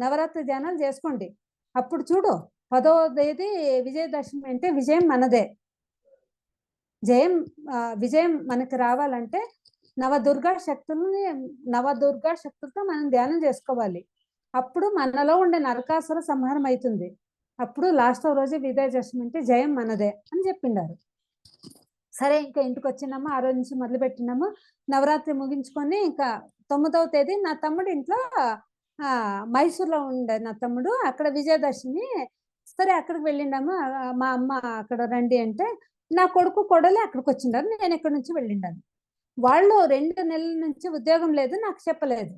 నవరాత్రి ధ్యానాలు చేసుకోండి, అప్పుడు చూడు 10వ తేదీ విజయదశమి అంటే విజయం మనదే. విజయం మనకి రావాలంటే నవదుర్గా శక్తులతో మనం ధ్యానం చేసుకోవాలి, అప్పుడు మనలో ఉండే నరకాసుర సంహారం అవుతుంది, అప్పుడు లాస్ట్ రోజు విజయదశమి అంటే జయం మనదే అని చెప్పిండారు. సరే ఇంకా ఇంటికి వచ్చినాము, ఆ రోజు నుంచి మొదలు పెట్టినాము. నవరాత్రి ముగించుకొని ఇంకా 9వ తేదీ నా తమ్ముడు ఇంట్లో, మైసూర్లో ఉండే నా తమ్ముడు, అక్కడ విజయదశమి, సరే అక్కడికి వెళ్ళిండాము. మా అమ్మ అక్కడ రండి అంటే నా కొడుకు కొడలే అక్కడికి వచ్చిండారు, నేను ఎక్కడి నుంచి వెళ్ళిండాను. వాళ్ళు 2 నెలల నుంచి ఉద్యోగం లేదు, నాకు చెప్పలేదు.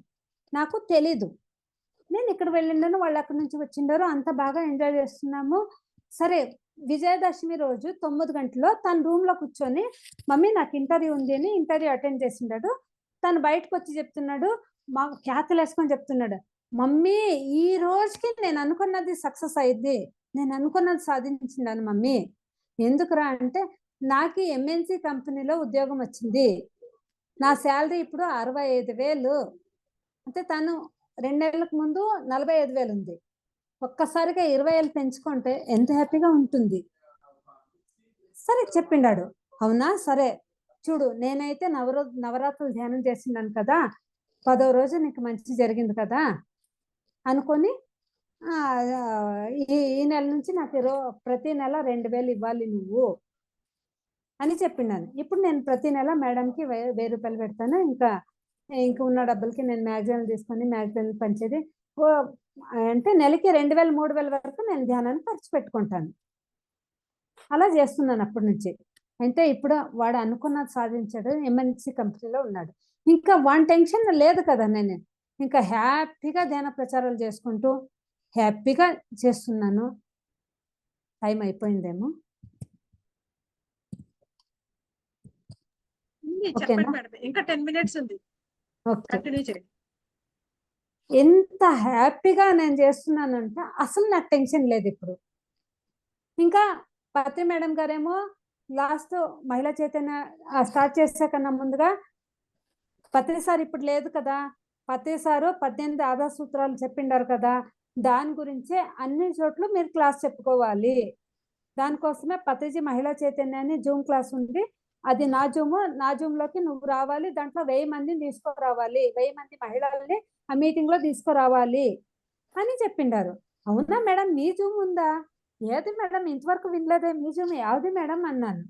నాకు తెలీదు. నేను ఇక్కడ వెళ్ళిండను, వాళ్ళు అక్కడి నుంచి వచ్చిండారు, అంత బాగా ఎంజాయ్ చేస్తున్నాము. సరే విజయదశమి రోజు 9 గంటలో తన రూమ్ లో కూర్చొని మమ్మీ నాకు ఇంటర్వ్యూ ఉంది అని ఇంటర్వ్యూ అటెండ్ చేసిండాడు. తను బయటకు వచ్చి చెప్తున్నాడు, మా క్యాతులు వేసుకొని చెప్తున్నాడు, మమ్మీ ఈ రోజుకి నేను అనుకున్నది సక్సెస్ అయింది, నేను అనుకున్నది సాధించిండాను మమ్మీ. ఎందుకురా అంటే నాకు ఎంఎన్సి కంపెనీలో ఉద్యోగం వచ్చింది, నా శాలరీ ఇప్పుడు 65,000. అంటే తను 2 నెలలకు ముందు 45,000 ఉంది. ఒక్కసారిగా 20,000 పెంచుకుంటే ఎంత హ్యాపీగా ఉంటుంది. సరే చెప్పిండాడు, అవునా సరే చూడు నేనైతే నవరాత్రులు ధ్యానం చేసిండాను కదా, 10వ రోజు నీకు మంచి జరిగింది కదా అనుకొని ఈ నెల నుంచి నాకు ప్రతి నెల 2,000 ఇవ్వాలి నువ్వు అని చెప్పిండాను. ఇప్పుడు నేను ప్రతి నెల మేడంకి 1,000 రూపాయలు పెడతాను, ఇంకా ఉన్న డబ్బులకి నేను మ్యాగజైన్లు తీసుకొని మ్యాగజైన్లు పంచేది. అంటే నెలకి 2,000 3,000 వరకు నేను ధ్యానాన్ని ఖర్చు పెట్టుకుంటాను. అలా చేస్తున్నాను అప్పటి నుంచి. అంటే ఇప్పుడు వాడు అనుకున్నది సాధించాడు, ఎంఎన్సి కంపెనీలో ఉన్నాడు. ఇంకా వన్ టెన్షన్ లేదు కదా, నేను ఇంకా హ్యాపీగా ధ్యాన ప్రచారాలు చేసుకుంటూ హ్యాపీగా చేస్తున్నాను. టైం అయిపోయిందేమో. ఇంకా 10 మినిట్స్ ఉంది. ఎంత హ్యాపీగా నేను చేస్తున్నానంటే అసలు నాకు టెన్షన్ లేదు ఇప్పుడు. ఇంకా పత్రి మేడం గారేమో లాస్ట్ మహిళా చైతన్య స్టార్ట్ చేసే కన్నా ముందుగా, పత్రి సార్ ఇప్పుడు లేదు కదా, పత్రి సారు 18 ఆధార సూత్రాలు చెప్పిండారు కదా, దాని గురించే అన్ని చోట్ల మీరు క్లాస్ చెప్పుకోవాలి, దానికోసమే పత్రిజీ మహిళా చైతన్యాన్ని జూమ్ క్లాస్ ఉంది, అది నా జూమ్ లోకి నువ్వు రావాలి, దాంట్లో 1000 మందిని తీసుకురావాలి, 1000 మంది మహిళల్ని ఆ మీటింగ్ లో తీసుకురావాలి అని చెప్పిండారు. అవునా మేడం మీ జూమ్ ఉందా? ఏది మేడం ఇంతవరకు వినలేదే, మీ జూమ్ యావది మేడం అన్నాను.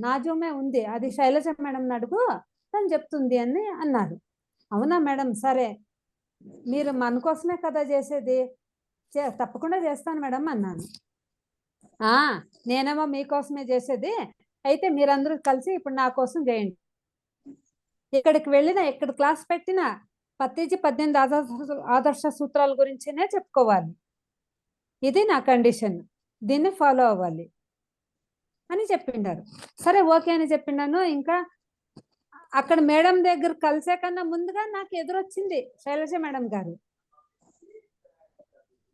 నా జూమే ఉంది, అది శైలజ మేడం అడుగు తను చెప్తుంది అని అన్నారు. అవునా మేడం సరే మీరు మన కోసమే కదా చేసేది, తప్పకుండా చేస్తాను మేడం అన్నాను. నేనేమో మీకోసమే చేసేది, అయితే మీరందరూ కలిసి ఇప్పుడు నా కోసం చేయండి. ఇక్కడికి వెళ్ళినా ఎక్కడ క్లాస్ పెట్టినా పత్రిజీ 18 ఆదర్శ సూత్రాల గురించినే చెప్పుకోవాలి, ఇది నా కండిషన్, దీన్ని ఫాలో అవ్వాలి అని చెప్పిండారు. సరే ఓకే అని చెప్పిండాను. ఇంకా అక్కడ మేడం దగ్గర కలిసే కన్నా ముందుగా నాకు ఎదురొచ్చింది శైలజ మేడం గారు.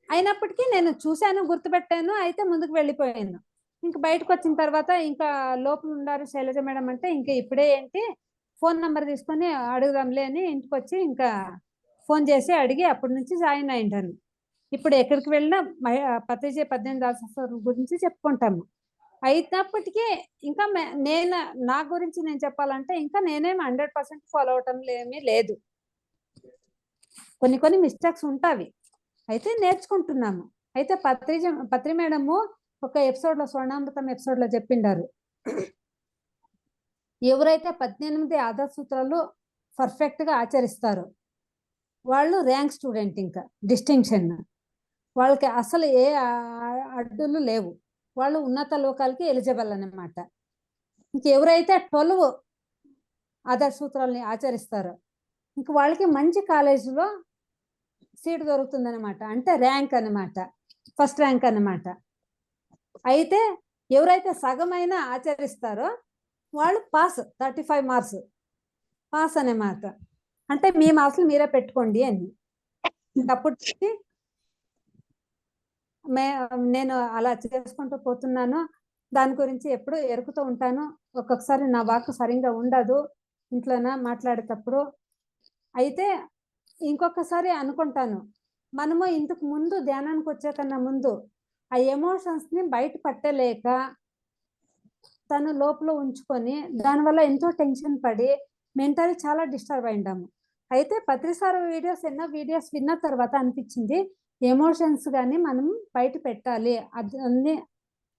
అయినప్పటికీ నేను చూశాను, గుర్తుపెట్టాను, అయితే ముందుకు వెళ్ళిపోయాను. ఇంకా బయటకు వచ్చిన తర్వాత ఇంకా లోపల ఉన్నారు శైలజ మేడం అంటే, ఇంకా ఇప్పుడే ఏంటి ఫోన్ నెంబర్ తీసుకొని అడుగుదాంలే అని ఇంటికి వచ్చి ఇంకా ఫోన్ చేసి అడిగి అప్పటి నుంచి జాయిన్ అయింటాను. ఇప్పుడు ఎక్కడికి వెళ్ళినా పత్రిజీ 18 ఆదర్శాల గురించి చెప్పుకుంటాము. అయినప్పటికీ ఇంకా నా గురించి నేను చెప్పాలంటే ఇంకా నేనేం 100% ఫాలో అవటం ఏమీ లేదు, కొన్ని మిస్టేక్స్ ఉంటావి, అయితే నేర్చుకుంటున్నాము. అయితే పత్రి మేడము ఒక ఎపిసోడ్ లో, స్వర్ణామృతం ఎపిసోడ్ లో చెప్పిండారు, ఎవరైతే 18 ఆదర్శ సూత్రాలు పర్ఫెక్ట్ గా ఆచరిస్తారో వాళ్ళు ర్యాంక్ స్టూడెంట్, ఇంకా డిస్టింక్షన్, వాళ్ళకి అసలు ఏ అడ్డులు లేవు, వాళ్ళు ఉన్నత లోకాలకి ఎలిజిబుల్ అన్నమాట. ఇంకెవరైతే 12 ఆదర్శ సూత్రాలని ఆచరిస్తారో ఇంక వాళ్ళకి మంచి కాలేజీలో సీట్ దొరుకుతుంది అనమాట, అంటే ర్యాంక్ అనమాట, ఫస్ట్ ర్యాంక్ అనమాట. అయితే ఎవరైతే సగమైనా ఆచరిస్తారో వాళ్ళు పాస్, 35 మార్క్స్ పాస్ అనమాట. అంటే మీ మార్క్స్లు మీరే పెట్టుకోండి అని. అప్పుడు నేను అలా చేసుకుంటూ పోతున్నాను. దాని గురించి ఎప్పుడు ఎరుకుతూ ఉంటాను. ఒక్కొక్కసారి నా వాక్ సరిగ్గా ఉండదు ఇంట్లోన మాట్లాడేటప్పుడు. అయితే ఇంకొకసారి అనుకుంటాను, మనము ఇంతకు ముందు ధ్యానానికి వచ్చే కన్నా ముందు ఆ ఎమోషన్స్ని బయట పట్టలేక తను లోపల ఉంచుకొని దానివల్ల ఎంతో టెన్షన్ పడి మెంటల్ చాలా డిస్టర్బ్ అయిండాము. అయితే పత్రిసారి ఎన్నో వీడియోస్ విన్న తర్వాత అనిపించింది, ఎమోషన్స్ కానీ మనం బయట పెట్టాలి, అన్ని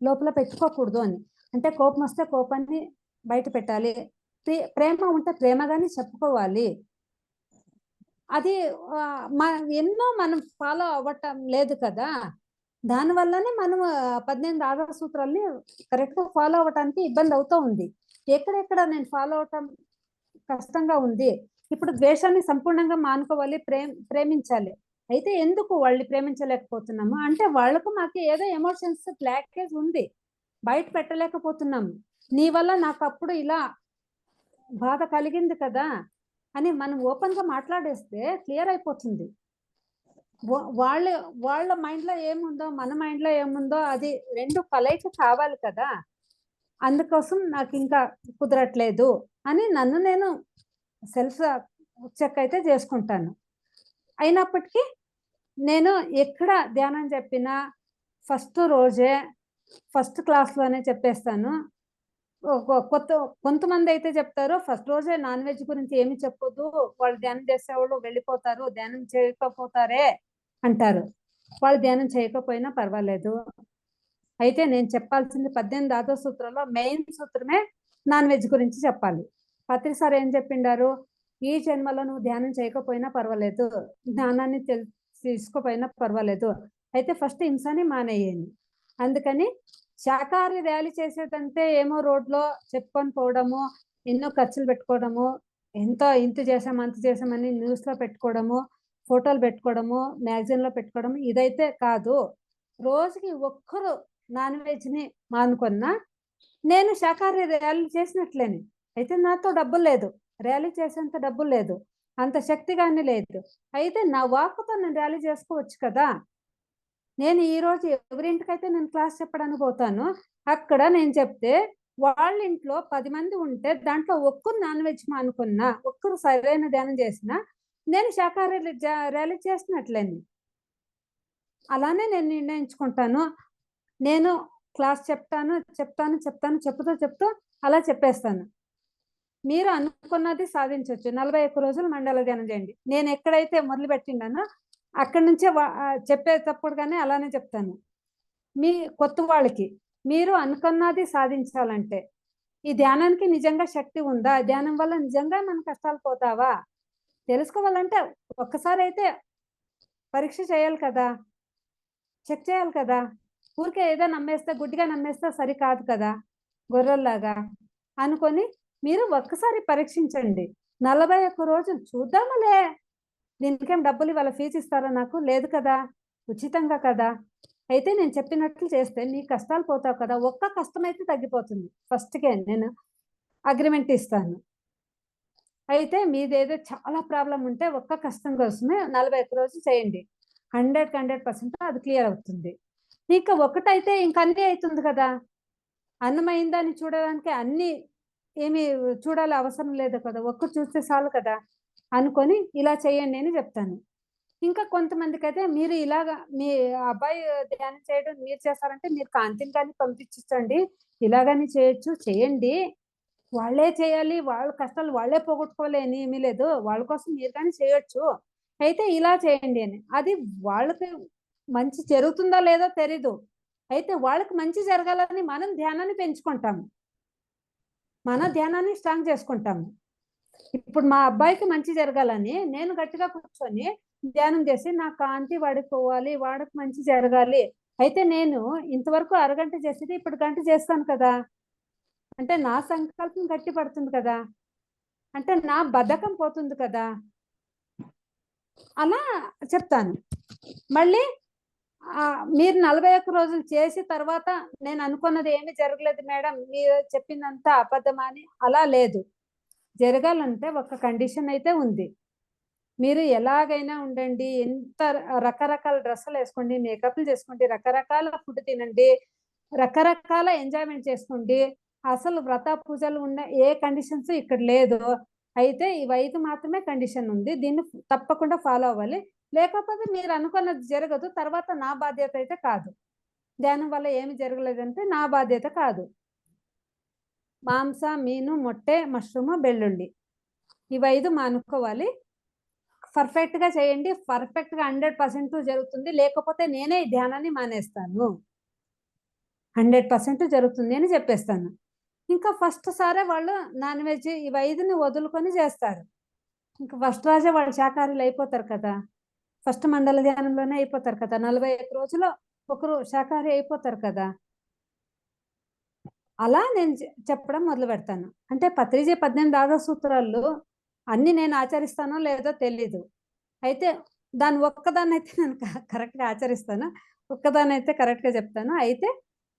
లోపల పెట్టుకోకూడదు అని. అంటే కోపం వస్తే కోపాన్ని బయట పెట్టాలి, ప్రేమ ఉంటే ప్రేమగానే చెప్పుకోవాలి. అది ఎన్నో మనం ఫాలో అవ్వటం లేదు కదా, దానివల్లనే మనం 18 ఆదర్శ సూత్రాల్ని కరెక్ట్గా ఫాలో అవ్వటానికి ఇబ్బంది అవుతూ ఉంది. ఎక్కడెక్కడ నేను ఫాలో అవటం కష్టంగా ఉంది, ఇప్పుడు ద్వేషాన్ని సంపూర్ణంగా మానుకోవాలి, ప్రేమించాలి. అయితే ఎందుకు వాళ్ళు ప్రేమించలేకపోతున్నాము అంటే వాళ్ళకు మాకు ఏదో ఎమోషన్స్ బ్లాకేజ్ ఉంది, బయట పెట్టలేకపోతున్నాము. నీ వల్ల నాకు అప్పుడు ఇలా బాధ కలిగింది కదా అని మనం ఓపెన్ గా మాట్లాడేస్తే క్లియర్ అయిపోతుంది. వాళ్ళ వాళ్ళ మైండ్ లో ఏముందో మన మైండ్ లో ఏముందో అది రెండు కలయిక కావాలి కదా. అందుకోసం నాకు ఇంకా కుదరట్లేదు అని నన్ను నేను సెల్ఫ్ చెక్ అయితే చేసుకుంటాను. అయినప్పటికీ నేను ఎక్కడ ధ్యానం చెప్పినా ఫస్ట్ రోజే ఫస్ట్ క్లాస్లోనే చెప్పేస్తాను. కొంతమంది అయితే చెప్తారు ఫస్ట్ రోజే నాన్ వెజ్ గురించి ఏమి చెప్పొద్దు, వాళ్ళు ధ్యానం చేసేవాళ్ళు వెళ్ళిపోతారు, ధ్యానం చేయకపోతారే అంటారు. వాళ్ళు ధ్యానం చేయకపోయినా పర్వాలేదు. అయితే నేను చెప్పాల్సింది 18 ఆదో సూత్రంలో మెయిన్ సూత్రమే నాన్ వెజ్ గురించి చెప్పాలి. పత్రి సార్ ఏం చెప్పిండారు, ఈ జన్మలో నువ్వు ధ్యానం చేయకపోయినా పర్వాలేదు, జ్ఞానాన్ని తీసుకోపోయినా పర్వాలేదు, అయితే ఫస్ట్ హింసని మానేయండి. అందుకని శాకాహారి ర్యాలీ చేసేదంటే ఏమో రోడ్లో చెప్పుకొని పోవడము, ఎన్నో ఖర్చులు పెట్టుకోవడము, ఇంత చేసాం అంత చేసామని న్యూస్లో పెట్టుకోవడము, ఫోటోలు పెట్టుకోవడము, మ్యాగజైన్లో పెట్టుకోవడం ఇదైతే కాదు. రోజుకి ఒక్కరు నాన్ వెజ్ని మానుకున్నా నేను శాకాహారి ర్యాలీ చేసినట్లేని. అయితే నాతో డబ్బులు లేదు, ర్యాలీ చేసేంత డబ్బులు లేదు, అంత శక్తి కానీ లేదు. అయితే నా వాక్కుతో నేను ర్యాలీ చేసుకోవచ్చు కదా. నేను ఈరోజు ఎవరింటికైతే నేను క్లాస్ చెప్పడానికి పోతాను, అక్కడ నేను చెప్తే వాళ్ళ ఇంట్లో 10 మంది ఉంటే దాంట్లో ఒక్కరు నాన్ వెజ్ మానుకున్నా, ఒక్కరు సరైన ధ్యానం చేసినా నేను శాకాహారి ర్యాలీ చేసినట్లేని. అలానే నేను నిర్ణయించుకుంటాను. నేను క్లాస్ చెప్తూ అలా చెప్పేస్తాను. మీరు అనుకున్నది సాధించవచ్చు. 41 రోజులు మండల ధ్యానం చేయండి. నేను ఎక్కడైతే మొదలుపెట్టినానో అక్కడి నుంచే చెప్పేటప్పుడు కానీ అలానే చెప్తాను. మీ కొత్త వాళ్ళకి మీరు అనుకున్నది సాధించాలంటే ఈ ధ్యానానికి నిజంగా శక్తి ఉందా, ధ్యానం వల్ల నిజంగా మన కష్టాలు పోతావా తెలుసుకోవాలంటే ఒక్కసారి అయితే పరీక్ష చేయాలి కదా, చెక్ చేయాలి కదా. ఊరికే ఏదో నమ్మేస్తే, గుడ్డిగా నమ్మేస్తే సరికాదు కదా. గొర్రెల్లాగా అనుకొని మీరు ఒక్కసారి పరీక్షించండి. 41 రోజులు చూద్దామలే, దీనికేం డబ్బులు ఇవాళ ఫీజు ఇస్తారా నాకు, లేదు కదా, ఉచితంగా కదా. అయితే నేను చెప్పినట్లు చేస్తే నీ కష్టాలు పోతావు కదా. ఒక్క కష్టం అయితే తగ్గిపోతుంది. ఫస్ట్కే నేను అగ్రిమెంట్ ఇస్తాను. అయితే మీదేదో చాలా ప్రాబ్లం ఉంటే ఒక్క కష్టం కోసమే 41 రోజులు చేయండి, 100% అది క్లియర్ అవుతుంది. ఇంకా ఒకటైతే ఇంక అన్నీ అవుతుంది కదా. అన్నమైందా అని చూడడానికి అన్ని ఏమి చూడాలి అవసరం లేదు కదా, ఒక్క చూస్తే చాలు కదా అనుకొని ఇలా చేయండి అని చెప్తాను. ఇంకా కొంతమందికి అయితే మీరు ఇలాగా మీ అబ్బాయి ధ్యానం చేయడం మీరు చేస్తారంటే మీరు కాంతిని కానీ పంపించండి, ఇలాగని చేయొచ్చు, చేయండి, వాళ్ళే చేయాలి, వాళ్ళ కష్టాలు వాళ్ళే పోగొట్టుకోవాలి అని ఏమీ లేదు, వాళ్ళ కోసం మీరు కానీ చేయొచ్చు, అయితే ఇలా చేయండి అని. అది వాళ్ళకి మంచి జరుగుతుందో లేదో తెలీదు. అయితే వాళ్ళకి మంచి జరగాలని మనం ధ్యానాన్ని పెంచుకుంటాము, మన ధ్యానాన్ని స్ట్రాంగ్ చేసుకుంటాము. ఇప్పుడు మా అబ్బాయికి మంచి జరగాలని నేను గట్టిగా కూర్చొని ధ్యానం చేసి నా కాంతి వాడికి పోవాలి, వాడికి మంచి జరగాలి, అయితే నేను ఇంతవరకు అరగంట చేసేది ఇప్పుడు గంట చేస్తాను కదా, అంటే నా సంకల్పం గట్టి పడుతుంది కదా, అంటే నా బద్ధకం పోతుంది కదా, అలా చెప్తాను. మళ్ళీ మీరు 41 రోజులు చేసి తర్వాత నేను అనుకున్నది ఏమీ జరగలేదు మేడం, మీరు చెప్పిందంతా అబద్ధమా అని అలా లేదు. జరగాలంటే ఒక కండిషన్ అయితే ఉంది. మీరు ఎలాగైనా ఉండండి, ఎంత రకరకాల డ్రెస్సులు వేసుకోండి, మేకప్లు చేసుకోండి, రకరకాల ఫుడ్ తినండి, రకరకాల ఎంజాయ్మెంట్ చేసుకోండి, అసలు వ్రత పూజలు ఉన్న ఏ కండిషన్స్ ఇక్కడ లేదు. అయితే ఈ 5 మాత్రమే కండిషన్ ఉంది, దీన్ని తప్పకుండా ఫాలో అవ్వాలి, లేకపోతే మీరు అనుకున్నది జరగదు, తర్వాత నా బాధ్యత అయితే కాదు. ధ్యానం వల్ల ఏమి జరగలేదంటే నా బాధ్యత కాదు. మాంస, మీను, మొట్టె, మష్రూమ్, బెల్లుల్లి ఈ 5 మానుకోవాలి. పర్ఫెక్ట్గా చేయండి, పర్ఫెక్ట్గా 100% జరుగుతుంది, లేకపోతే నేనే ఈ ధ్యానాన్ని మానేస్తాను, 100% జరుగుతుంది అని చెప్పేస్తాను. ఇంకా ఫస్ట్ సారే వాళ్ళు నాన్ వెజ్ ఈ 5ని వదులుకొని చేస్తారు. ఇంకా ఫస్ట్ రోజే వాళ్ళు శాకాహారులు అయిపోతారు కదా, ఫస్ట్ మండల ధ్యానంలోనే అయిపోతారు కదా, 41 రోజుల్లో ఒకరు శాకాహారి అయిపోతారు కదా. అలా నేను చెప్పడం మొదలు పెడతాను. అంటే పత్రిజీ 18 ఆదో సూత్రాలు అన్ని నేను ఆచరిస్తానో లేదో తెలీదు. అయితే దాన్ని ఒక్కదాన్ని అయితే నేను కరెక్ట్గా ఆచరిస్తాను, ఒక్కదాన్ని అయితే కరెక్ట్గా చెప్తాను. అయితే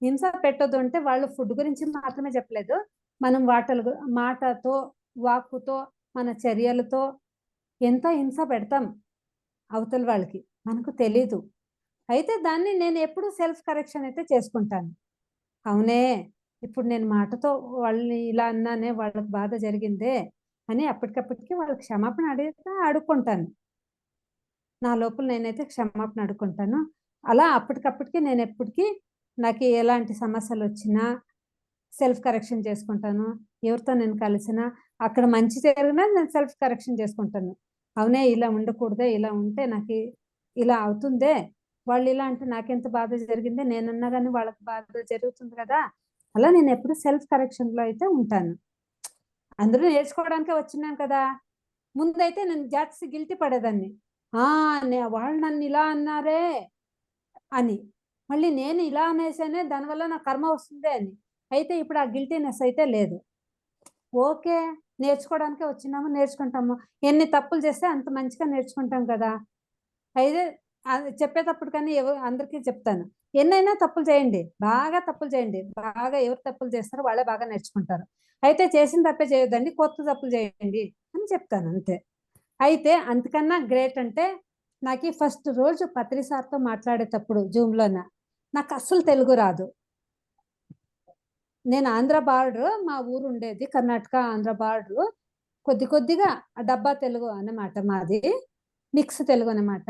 హింస పెట్టొద్దు అంటే వాళ్ళు ఫుడ్ గురించి మాత్రమే చెప్పలేదు. మనం మాటతో, వాక్కుతో, మన చర్యలతో ఎంతో హింస పెడతాం అవతల వాళ్ళకి, మనకు తెలీదు. అయితే దాన్ని నేను ఎప్పుడు సెల్ఫ్ కరెక్షన్ అయితే చేసుకుంటాను. అవునే, ఇప్పుడు నేను మాటతో వాళ్ళని ఇలా అన్నానే, వాళ్ళకి బాధ జరిగిందే అని అప్పటికప్పటికి వాళ్ళకి క్షమాపణ అడుక్కుంటాను. నా లోపల నేనైతే క్షమాపణ అడుక్కుంటాను. అలా అప్పటికప్పటికి నేను ఎప్పటికీ నాకు ఎలాంటి సమస్యలు వచ్చినా సెల్ఫ్ కరెక్షన్ చేసుకుంటాను. ఎవరితో నేను కలిసినా అక్కడ మంచి జరిగినా నేను సెల్ఫ్ కరెక్షన్ చేసుకుంటాను. అవునే, ఇలా ఉండకూడదే, ఇలా ఉంటే నాకు ఇలా అవుతుందే, వాళ్ళు ఇలా అంటే నాకెంత బాధ జరిగిందే, నేనన్నా కానీ వాళ్ళకి బాధ జరుగుతుంది కదా. అలా నేను ఎప్పుడు సెల్ఫ్ కరెక్షన్లో అయితే ఉంటాను. అందరూ నేర్చుకోవడానికే వచ్చినాను కదా. ముందైతే నేను జాస్తి గిల్టీ పడేదాన్ని. వాళ్ళు నన్ను ఇలా అన్నారే అని, మళ్ళీ నేను ఇలా అనేసానే దానివల్ల నా కర్మ వస్తుందే అని. అయితే ఇప్పుడు ఆ గిల్టీనెస్ అయితే లేదు. ఓకే, నేర్చుకోవడానికే వచ్చినాము, నేర్చుకుంటాము. ఎన్ని తప్పులు చేస్తే అంత మంచిగా నేర్చుకుంటాం కదా. అయితే అది చెప్పేటప్పుడు కానీ అందరికీ చెప్తాను, ఎన్నైనా తప్పులు చేయండి, బాగా తప్పులు చేయండి, బాగా ఎవరు తప్పులు చేస్తారో వాళ్ళే బాగా నేర్చుకుంటారు. అయితే చేసిన తప్పే చేయొద్దండి, కొత్త తప్పులు చేయండి అని చెప్తాను అంతే. అయితే అంతకన్నా గ్రేట్ అంటే, నాకు ఫస్ట్ రోజు పత్రి సార్తో మాట్లాడేటప్పుడు జూమ్లోన నాకు అస్సలు తెలుగు రాదు. నేను ఆంధ్ర బార్డర్, మా ఊరు ఉండేది కర్ణాటక ఆంధ్ర బార్డర్, కొద్దిగా డబ్బా తెలుగు అన్నమాట మాది, మిక్స్ తెలుగు అన్నమాట.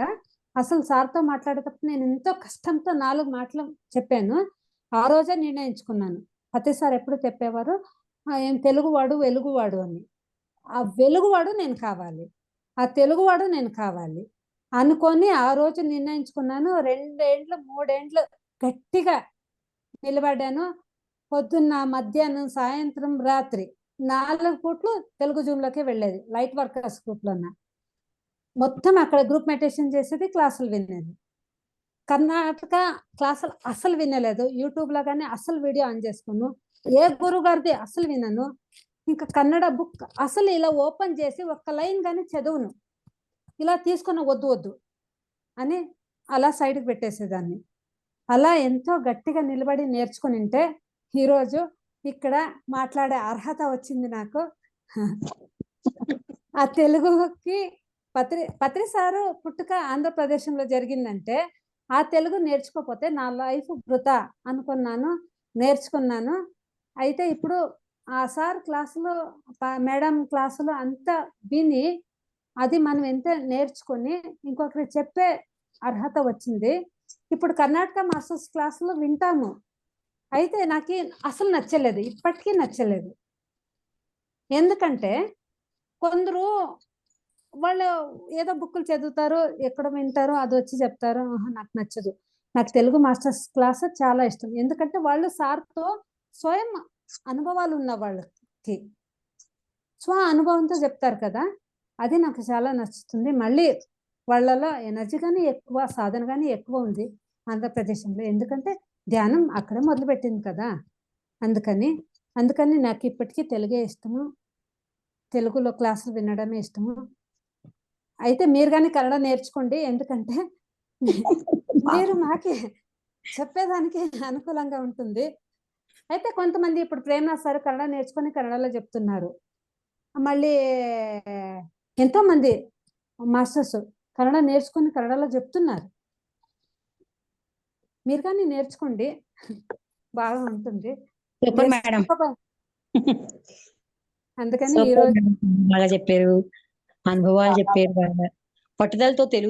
అసలు సార్తో మాట్లాడేటప్పుడు నేను ఎంతో కష్టంతో 4 మాటలు చెప్పాను. ఆ రోజే నిర్ణయించుకున్నాను. పత్రి సార్ ఎప్పుడు చెప్పేవారు, ఏం తెలుగువాడు వెలుగువాడు అని. ఆ వెలుగువాడు నేను కావాలి, ఆ తెలుగువాడు నేను కావాలి అనుకొని ఆ రోజు నిర్ణయించుకున్నాను. 2 ఏండ్లు 3 ఏండ్లు గట్టిగా నిలబడ్డాను. పొద్దున్న, మధ్యాహ్నం, సాయంత్రం, రాత్రి 4 పూట్లు తెలుగు జూమ్లోకి వెళ్ళేది. లైట్ వర్కర్స్ గ్రూప్లోన మొత్తం అక్కడ గ్రూప్ మెడిటేషన్ చేసేది, క్లాసులు వినేది. కర్ణాటక క్లాసులు అస్సలు వినలేదు. యూట్యూబ్లో కానీ అస్సలు వీడియో ఆన్ చేసుకోను, ఏ గురువు గారిది అస్సలు వినను. ఇంకా కన్నడ బుక్ అసలు ఇలా ఓపెన్ చేసి ఒక్క లైన్ కానీ చదువును. ఇలా తీసుకున్న వద్దు అని అలా సైడ్కి పెట్టేసేదాన్ని. అలా ఎంతో గట్టిగా నిలబడి నేర్చుకుని ఉంటే ఈరోజు ఇక్కడ మాట్లాడే అర్హత వచ్చింది నాకు. ఆ తెలుగుకి పత్రి సారు పుట్టుక ఆంధ్రప్రదేశ్లో జరిగిందంటే ఆ తెలుగు నేర్చుకోకపోతే నా లైఫ్ వృధా అనుకున్నాను, నేర్చుకున్నాను. అయితే ఇప్పుడు ఆ సార్ క్లాసులో, మేడం క్లాసులో అంతా విని అది మనం ఎంత నేర్చుకొని ఇంకొకరి చెప్పే అర్హత వచ్చింది. ఇప్పుడు కర్ణాటక మాస్టర్స్ క్లాసులో వింటాము. అయితే నాకు అసలు నచ్చలేదు, ఇప్పటికీ నచ్చలేదు. ఎందుకంటే కొందరు వాళ్ళు ఏదో బుక్కులు చదువుతారు, ఎక్కడ వింటారు, అది వచ్చి చెప్తారు. నాకు నచ్చదు. నాకు తెలుగు మాస్టర్స్ క్లాస్ చాలా ఇష్టం. ఎందుకంటే వాళ్ళు సార్తో స్వయం అనుభవాలు ఉన్న వాళ్ళకి స్వ అనుభవంతో చెప్తారు కదా, అది నాకు చాలా నచ్చుతుంది. మళ్ళీ వాళ్ళలో ఎనర్జీ కానీ ఎక్కువ, సాధన కానీ ఎక్కువ ఉంది ఆంధ్రప్రదేశ్లో. ఎందుకంటే ధ్యానం అక్కడే మొదలుపెట్టింది కదా. అందుకని నాకు ఇప్పటికీ తెలుగే ఇష్టము, తెలుగులో క్లాసులు వినడమే ఇష్టము. అయితే మీరు కానీ కన్నడ నేర్చుకోండి, ఎందుకంటే మీరు మాకే చెప్పేదానికి అనుకూలంగా ఉంటుంది. అయితే కొంతమంది ఇప్పుడు ప్రేమనాథ్ సార్ కన్నడ నేర్చుకొని కన్నడలో చెప్తున్నారు. మళ్ళీ ఎంతో మంది మాస్టర్స్ కన్నడ నేర్చుకొని కన్నడలో చెప్తున్నారు. మీరు కానీ నేర్చుకోండి, బాగా ఉంటుంది. Super madam. అందుకని ఈరోజు బాగా చెప్పారు, అనుభవాలు చెప్పారు, పట్టుదలతో తెలుగు